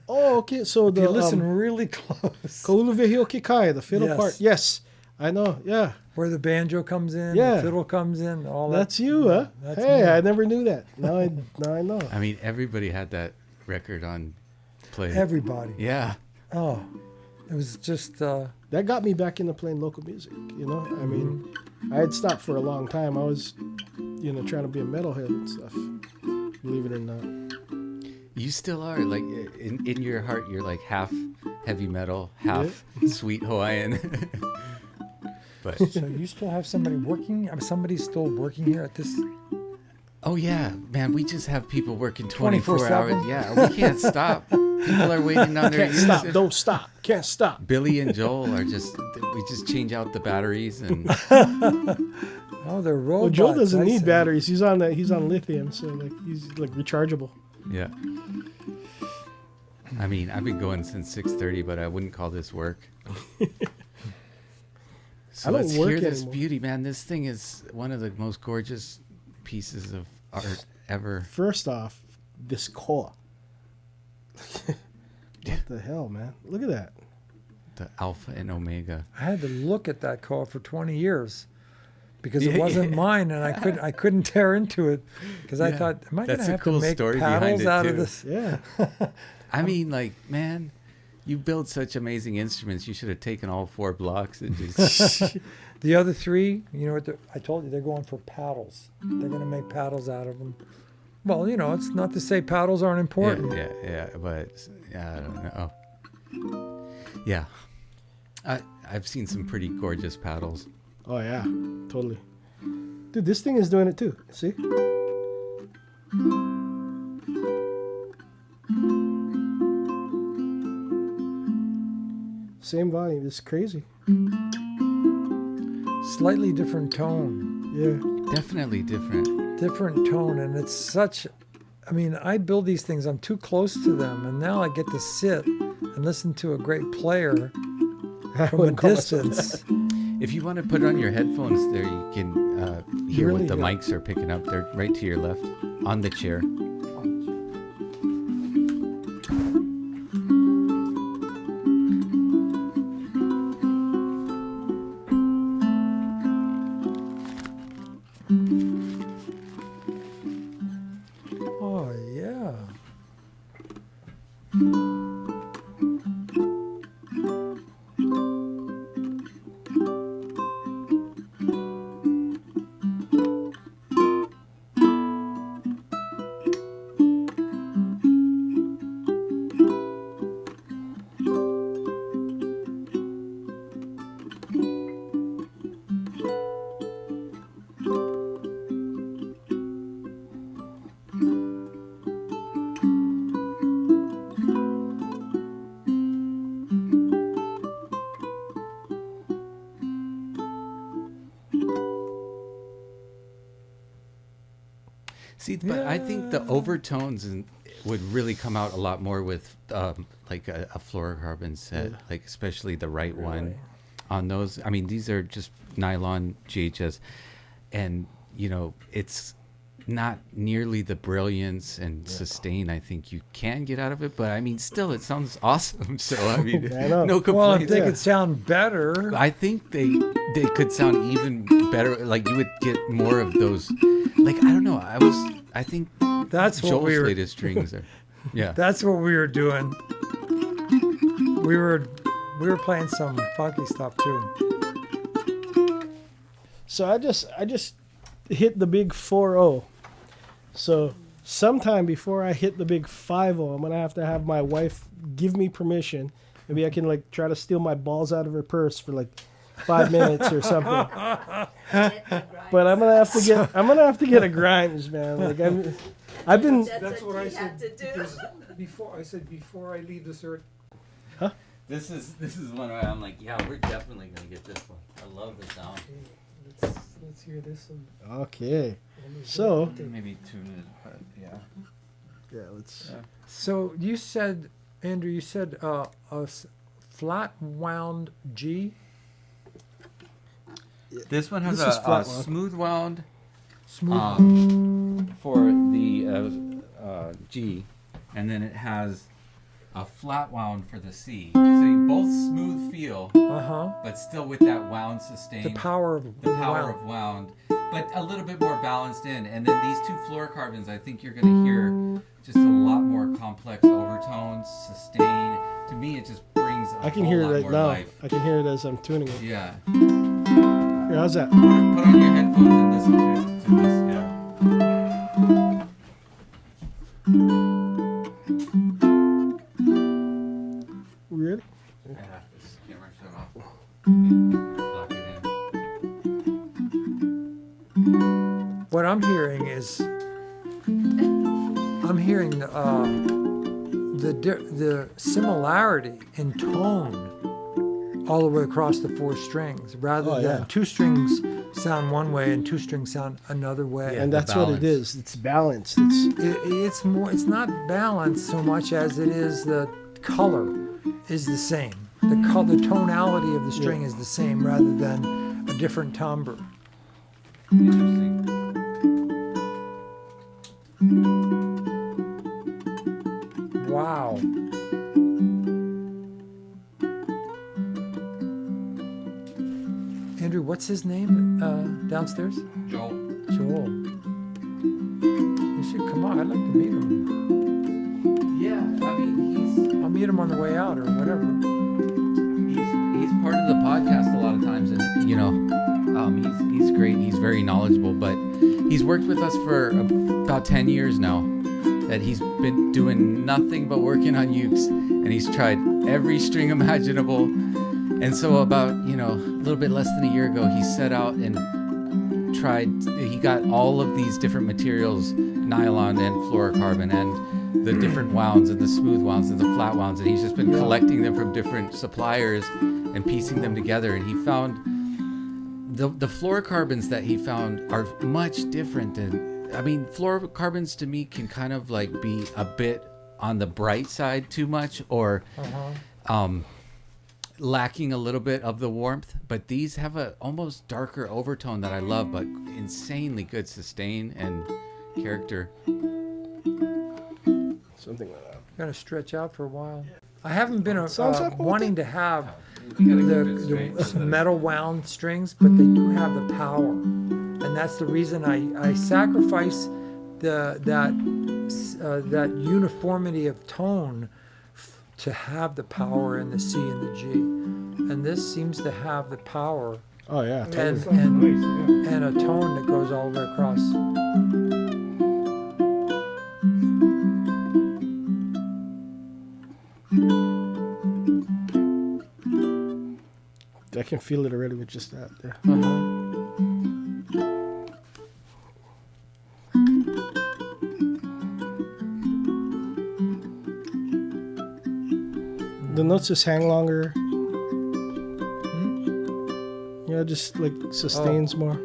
Oh, okay. So If you listen really close. Kauluvehio Kikai, the fiddle part. Yes, I know. Yeah. Where the banjo comes in, Yeah. the fiddle comes in, all that. That's you, huh? That's Hey, me. I never knew that. Now I know. I mean, everybody had that record on play. Everybody. Yeah. Oh, it was just. That got me back into playing local music. You know, I mean, I had stopped for a long time. I was, trying to be a metalhead and stuff. Believe it or not. You still are. Like, in your heart, you're like half heavy metal, half sweet Hawaiian. But So you still have somebody working? Somebody's still working here at this? oh yeah, man, we just have people working 24 24/7? hours. Yeah, we can't stop. People are waiting on their Can't stop. Don't stop. Can't stop. Billy and Joel are we just change out the batteries and Oh, they're robots. Well, Joel doesn't I need see. batteries. He's on lithium, so like he's like rechargeable. yeah. I mean, I've been going since 6:30, but I wouldn't call this work. So I don't let's work hear this anymore. beauty, man. This thing is one of the most gorgeous pieces of art ever. First off, this core. What the hell, man? Look at that. The Alpha and Omega. I had to look at that car for 20 years because it Yeah, wasn't yeah. mine, and I couldn't tear into it because I Yeah. thought, am I going That's to a have cool to make story behind paddles it, out of too. this? Yeah. I mean, like, man, you build such amazing instruments. You should have taken all 4 blocks and just. The other 3, you know what? I told you they're going for paddles. They're going to make paddles out of them. Well, it's not to say paddles aren't important. Yeah, but I don't know. Yeah, I've seen some pretty gorgeous paddles. Oh yeah, totally. Dude, this thing is doing it too. See? Same volume. It's crazy. Slightly different tone. Yeah. Definitely different. Different tone, and it's such. I mean, I build these things. I'm too close to them, and now I get to sit and listen to a great player from a wouldn't call myself distance. If you want to put on your headphones there, you can hear Really? what the mics are picking up. They're right to your left on the chair. See, but I think the overtones would really come out a lot more with like a fluorocarbon set, like especially the right one on those. I mean, these are just nylon GHS, and it's not nearly the brilliance and sustain I think you can get out of it, but I mean, still, it sounds awesome. So I mean, no complaints. Well, if they could sound better, I think they could sound even better. Like you would get more of those. Like I don't know. I think that's what Joel's latest strings are. Yeah, that's what we were doing. We were playing some funky stuff too. So I just hit the big 4-0. So sometime before I hit the big 5-0, I'm gonna have to have my wife give me permission. Maybe I can like try to steal my balls out of her purse for like 5 minutes or something. But I'm gonna have to get a Grimes, man. Like I've been. That's what I said. Before I leave this earth. Huh? This is one where I'm like, yeah, we're definitely gonna get this one. I love the sound. Let's hear this one. Okay. So Maybe tune it, but yeah. yeah, let's. So you said, Andrew, a flat wound G. This one has This is a flat wound. smooth wound Smooth. for the G, and then it has a flat wound for the C. So you both smooth feel, but still with that wound sustain. The power of the power of wound, but a little bit more balanced in. And then these two fluorocarbons, I think you're going to hear just a lot more complex overtones, sustain. To me, it just brings a I can whole hear it lot right more now. life. I can hear it as I'm tuning it. Yeah. Here, how's that? Put on your headphones and listen to this. Yeah. Really? Yeah, this camera shut off. Lock it in. What I'm hearing is, the similarity in tone all the way across the 4 strings, rather than 2 strings sound one way and 2 strings sound another way. Yeah, And that's what it is. It's balanced. It's more. It's not balanced so much as it is the color is the same. The tonality of the string is the same rather than a different timbre. Interesting. Wow. Andrew, what's his name downstairs? Joel. Joel. You should come on. I'd like to meet him. Yeah, I mean, I'll meet him on the way out or whatever. he's part of the podcast a lot of times, and he's great. He's very knowledgeable, but he's worked with us for about 10 years now. That he's been doing nothing but working on ukes, and he's tried every string imaginable. And so about, a little bit less than a year ago, he set out and he got all of these different materials, nylon and fluorocarbon, and the different wounds and the smooth wounds and the flat wounds, and he's just been collecting them from different suppliers and piecing them together. And he found the fluorocarbons that he found are much different than, fluorocarbons to me can kind of like be a bit on the bright side too much, or lacking a little bit of the warmth, but these have a almost darker overtone that I love, but insanely good sustain and character. Something like that. Gonna stretch out for a while. I haven't been Sounds like wanting to have the the metal wound strings, but they do have the power, and that's the reason I sacrifice that uniformity of tone to have the power in the C and the G, and this seems to have the power Oh yeah. and Totally. and a tone that goes all the way across. I can feel it already with just that. There. The notes just hang longer. Yeah, just like sustains more.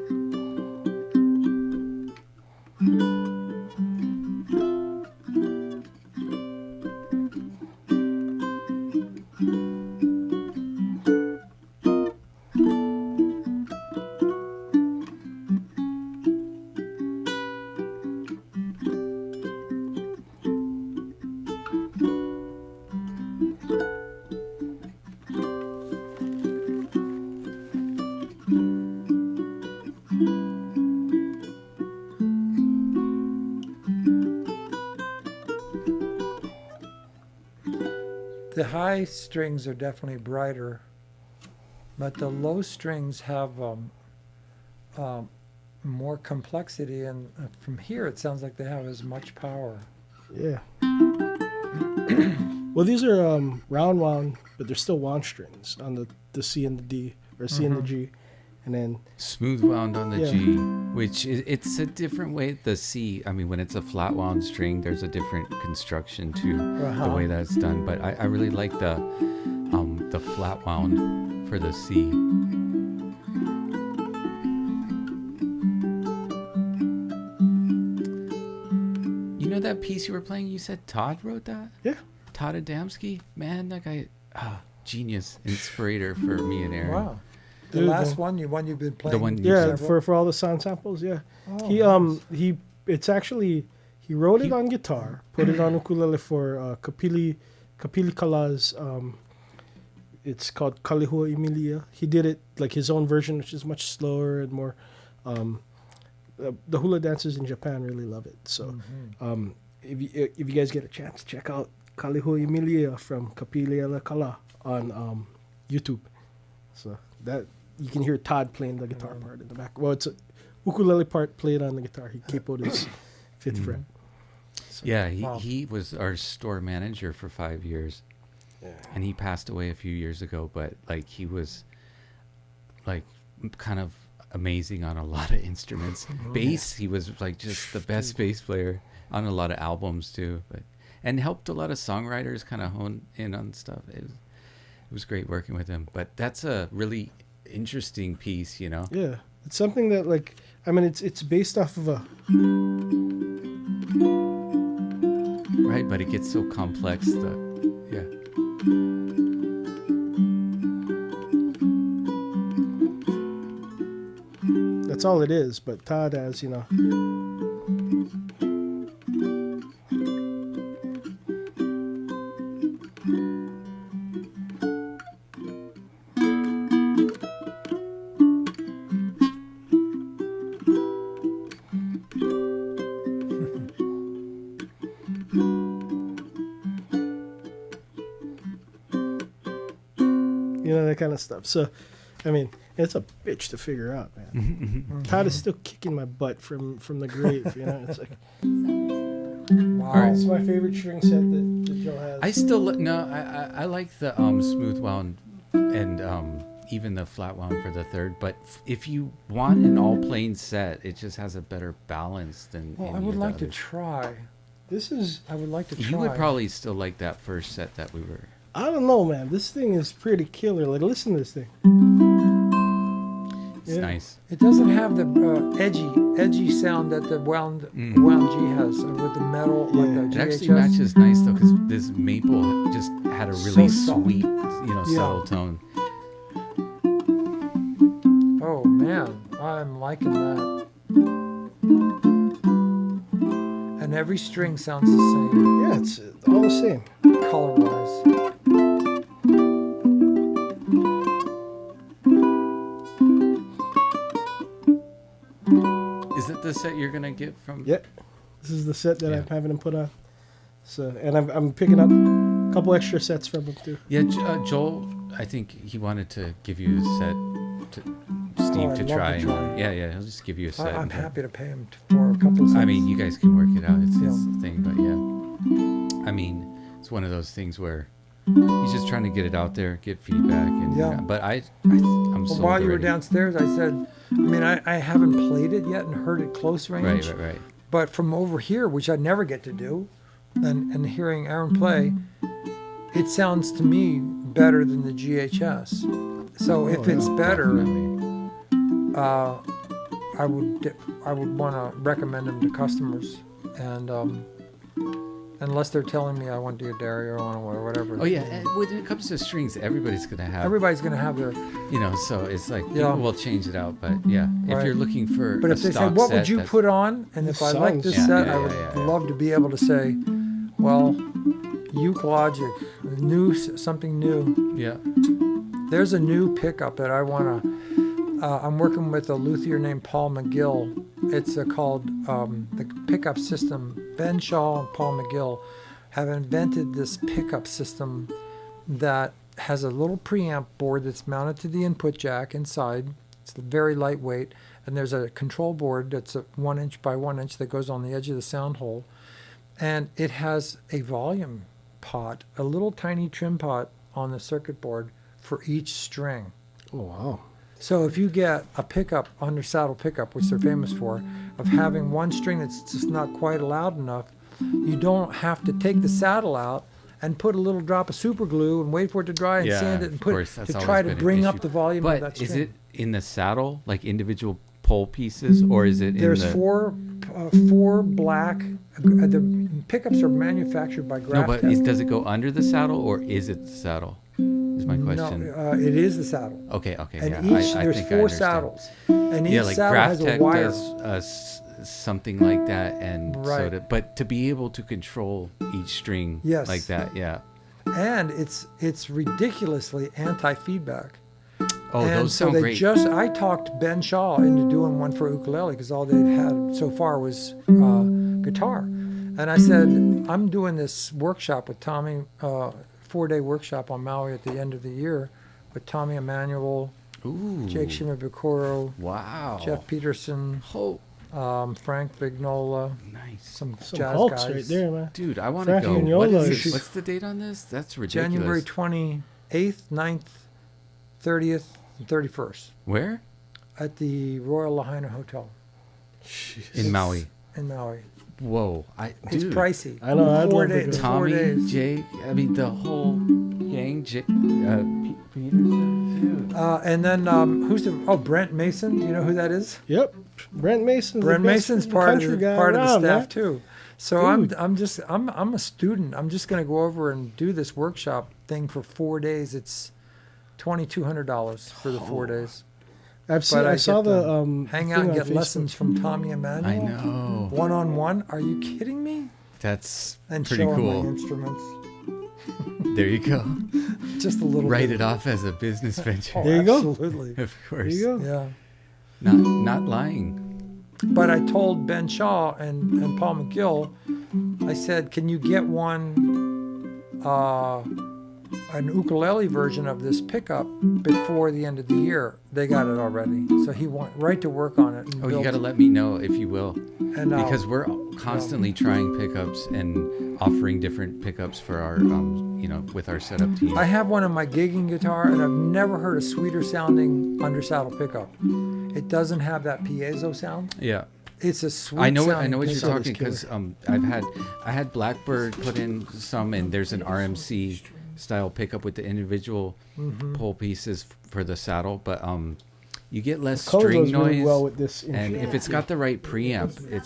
The high strings are definitely brighter, but the low strings have more complexity, and from here it sounds like they have as much power. Yeah. Well, these are round wound, but they're still wound strings on the C and the D, or C and the G, and then Smooth wound on the Yeah. G, which it's a different way. The C, I mean, when it's a flat wound string, there's a different construction to the way that it's done. But I really like the flat wound for the C. You know that piece you were playing? You said Todd wrote that? Yeah. Todd Adamski? Man, that guy, genius, inspirator for me and Aaron. Wow. The Dude, last the- one you've been playing. one you yeah, several? for all the sound samples, yeah. Oh, He he wrote it on guitar, put it on ukulele for Kapili Kala's. It's called Kalihua Emilia. He did it like his own version, which is much slower and more. The hula dancers in Japan really love it. So, if you guys get a chance, check out Kalihua Emilia from Kapili Kala on YouTube. So that you can hear Todd playing the guitar part in the back. Well, it's a ukulele part played on the guitar. He capoed his fifth fret. So, Yeah, Wow. he was our store manager for 5 years. yeah. And he passed away a few years ago, but like he was like kind of amazing on a lot of instruments. Bass, he was like just the best bass player on a lot of albums too, and helped a lot of songwriters kind of hone in on stuff. It was great working with him. But that's a really interesting piece, you know. Yeah, it's something that like I mean it's based off of a Right, but it gets so complex. Yeah. that's all it is. But Todd has that kind of stuff. So, I mean, it's a bitch to figure out, man. Todd is still kicking my butt from the grave. It's like wow. it's my favorite string set that Joe has. I still I like the smooth wound and even the flat wound for the third. But if you want an all plain set, it just has a better balance than. Well, I any would of the like to others. try. This is I would like to try. You would probably still like that first set that we were. I don't know, man. This thing is pretty killer. Like, listen to this thing. It's Yeah. nice. It doesn't have the edgy sound that the wound G has with the metal, like Yeah. the It GHS. actually matches nice though, because this maple just had a really So soft. sweet, Yeah. subtle tone. Oh man, I'm liking that. And every string sounds the same, Yeah, it's all the same. color-wise. Is it the set you're gonna get from? Yeah, this is the set that Yeah. I'm having him put on. So, and I'm picking up a couple extra sets from him too. Yeah, Joel. I think he wanted to give you a set to Steve I'd to love to try. try. Yeah, he'll just give you a set. I'm happy to pay him for a couple of cents. I mean, you guys can work it out. It's his Yeah. thing, but yeah. I mean, it's one of those things where he's just trying to get it out there, get feedback, and Yeah. but I'm Well, sold while you were already. downstairs, I said, I mean, I haven't played it yet and heard it close range. Right. But from over here, which I never get to do, and hearing Aaron play, it sounds to me better than the GHS. So if it's better, Definitely. I would want to recommend them to customers, and unless they're telling me I want to do a Dario or whatever. Oh yeah, and when it comes to strings, everybody's gonna have. Everybody's gonna have their. So it's like Yeah. people will change it out, but yeah, if Right. you're looking for. But a if they say, stock "What would set you that's- put on?" and if I like this Songs. set, Yeah, I would yeah. love to be able to say, "Well, Uke Logic, something new." Yeah. There's a new pickup that I want to. I'm working with a luthier named Paul McGill. It's called the pickup system. Ben Shaw and Paul McGill have invented this pickup system that has a little preamp board that's mounted to the input jack inside. It's very lightweight, and there's a control board that's a 1 inch by 1 inch that goes on the edge of the sound hole, and it has a volume pot, a little tiny trim pot on the circuit board for each string. Oh, wow. So if you get a pickup, under saddle pickup, which they're famous for, of having one string that's just not quite loud enough, you don't have to take the saddle out and put a little drop of super glue and wait for it to dry and sand it and put it to try to bring up the volume of that string. But is it in the saddle, like individual pole pieces, or is it There's in the... four black, the pickups are manufactured by No, but Graphtec. does it go under the saddle, or is it the saddle? Is my question. No, it is the saddle. Okay, And yeah. each, I there's think I four understand. saddles. And each Yeah, like saddle has a Graphtec wire. does something like that, and Right. but to be able to control each string Yes. like that, yeah. And it's ridiculously anti-feedback. Oh, And those so sound they great. I talked Ben Shaw into doing one for ukulele because all they'd had so far was guitar. And I said, I'm doing this workshop with Tommy, 4-day workshop on Maui at the end of the year with Tommy Emanuel, Ooh, Jake Shimabukuro, wow. Jeff Peterson, Oh, Frank Vignola, nice. some Some jazz Hulks guys. right there, man. Dude, I want to Frankie go. and What Yola is is- what's the date on this? That's ridiculous. January 28th, 9th, 30th, and 31st Where? at the Royal Lahaina Hotel In Maui. in Maui. Whoa, It's dude. pricey. I know, I'd 4 love to days. go. 4 Tommy, days. Jake, I mean the whole gang. Peterson, dude. And then who's the? Oh, Brent Mason. Do you know who that is? Yep. Brent Mason's Brent the best Mason's part of country the guy part of the around, staff man. too. So Dude. I'm a student. I'm just going to go over and do this workshop thing for 4 days. It's $2,200 for the 4 days. I've seen. But I saw get to the hang thing out and on get Facebook. lessons from Tommy Emanuel. I know. 1-on-1. Are you kidding me? That's And pretty show 'em my cool. instruments. There you go. Just a little Write bit. it off as a business venture. Oh, There you go. absolutely. Of There course. you go. Yeah. Not lying. But I told Ben Shaw and Paul McGill, I said, can you get an ukulele version of this pickup before the end of the year? They got it already. So he went right to work on it. And Oh, you built got to it. let me know if you will. And, Because we're constantly trying pickups and offering different pickups for our, with our setup team. I have one on my gigging guitar, and I've never heard a sweeter sounding undersaddle pickup. It doesn't have that piezo sound. Yeah. It's a sweet I know sounding what you're pickup. talking because I had Blackbird put in some, and there's an RMC style pickup with the individual pole pieces for the saddle, but you get less Color string goes noise. really well with this. And if it's got the right preamp, it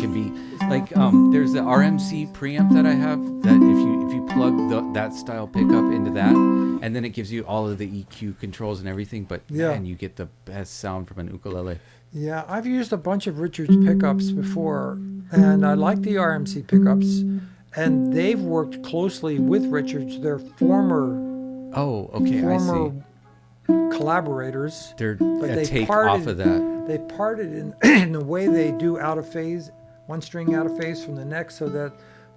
can be like there's the RMC preamp that I have that if you plug that style pickup into that, and then it gives you all of the EQ controls and everything. But Yeah. man, you get the best sound from an ukulele. Yeah, I've used a bunch of Richards pickups before, and I like the RMC pickups. And they've worked closely with Richards, their former Oh, okay, I see. collaborators. They're But a they take parted- off of that. They parted in the way they do out of phase, one string out of phase from the next, so that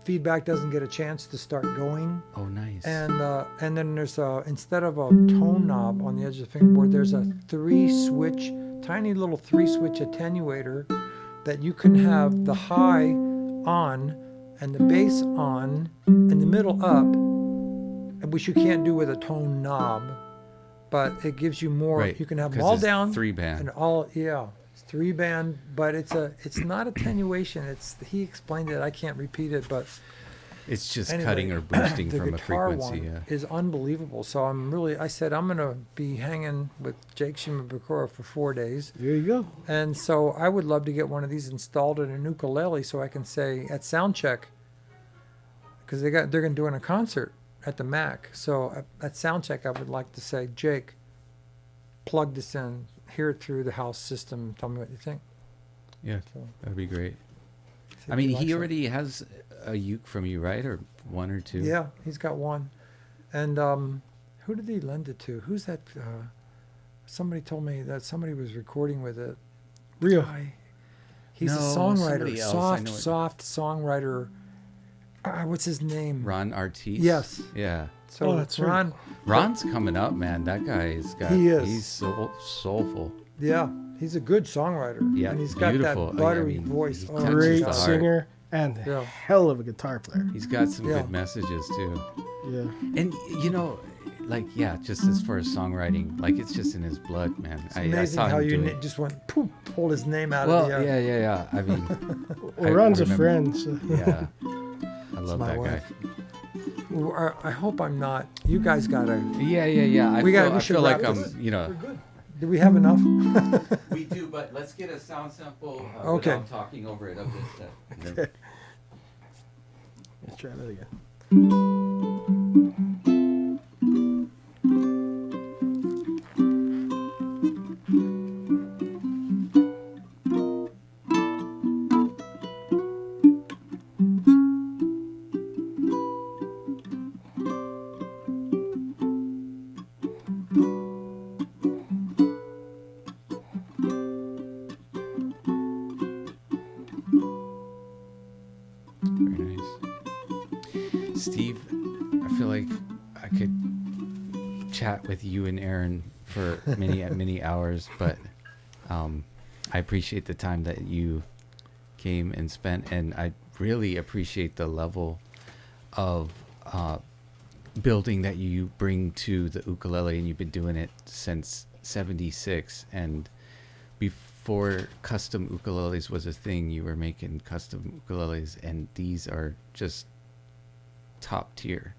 feedback doesn't get a chance to start going. Oh, nice. And then there's instead of a tone knob on the edge of the fingerboard, there's a tiny little 3-switch attenuator that you can have the high on and the bass on and the middle up, which you can't do with a tone knob, but it gives you more. Right, You can have them 'cause all it's down 3-band. and all it's 3-band, but it's not attenuation. He explained it. I can't repeat it, but It's just anyway, cutting or boosting the from a guitar frequency. one Yeah. is unbelievable. So I said I'm gonna be hanging with Jake Shimabukuro for 4 days. There you go. And so I would love to get one of these installed in an ukulele so I can say at sound check, because they're going to do a concert at the Mac. So at sound check, I would like to say, Jake, plug this in, hear it through the house system. Tell me what you think. Yeah, So, that'd be great. see I if mean, likes he it. already has a uke from you, right? Or one or two? Yeah, he's got one. And who did he lend it to? Who's that? Somebody told me that somebody was recording with it. Rio. He's No, a songwriter, somebody else. I know it. soft songwriter. What's his name? Ron Artis. Yes. Yeah. So Oh, that's right. Ron. Ron's coming up, man. That guy's got. He is. He's so soulful. Yeah, he's a good songwriter. Yeah, and he's got beautiful. that buttery I mean, voice. he Oh, touches Great the heart. singer and Yeah. hell of a guitar player. He's got some Yeah. good messages too. Yeah. And you know, like just as far as songwriting, like it's just in his blood, man. It's I amazing saw how him you do it. just went poof, pulled his name out Well, of the air. yeah. I mean, Well, Ron's a remember- friend. So. Yeah, I love my that wife. Well, I hope I'm not. You guys gotta. guy. Yeah. I We feel should like wrap I'm, this. you Do we have enough? We do, but let's get a sound sample Okay. without talking over it of this stuff. Let's try that again. Very nice. Steve, I feel like I could chat with you and Aaron for many hours, but I appreciate the time that you came and spent, and I really appreciate the level of building that you bring to the ukulele, and you've been doing it since '76, and before custom ukuleles was a thing, you were making custom ukuleles, and these are just top tier.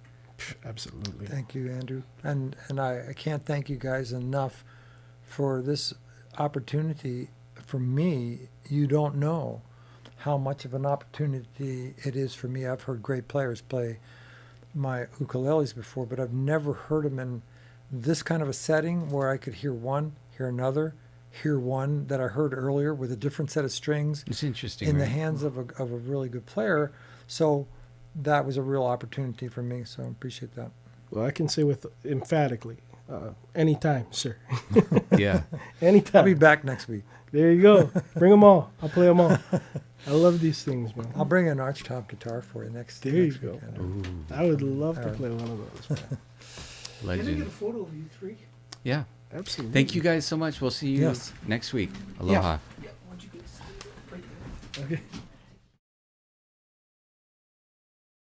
Absolutely. Thank you, Andrew. And I can't thank you guys enough for this opportunity. For me, you don't know how much of an opportunity it is for me. I've heard great players play my ukuleles before, but I've never heard them in this kind of a setting where I could hear one, hear another, hear one that I heard earlier with a different set of strings It's interesting, in the right? hands of a really good player. So that was a real opportunity for me. So I appreciate that. Well, I can say with emphatically, anytime, sir. Yeah. Anytime. I'll be back next week. There you go. Bring them all. I'll play them all. I love these things, man. I'll bring an archtop guitar for you next. There you next go. weekend. Ooh, I would love to All right. play one of those. Man. Can I get a legend. photo of you three? Yeah. Absolutely. Thank you guys so much. We'll see you Yes. next week. Aloha. Okay.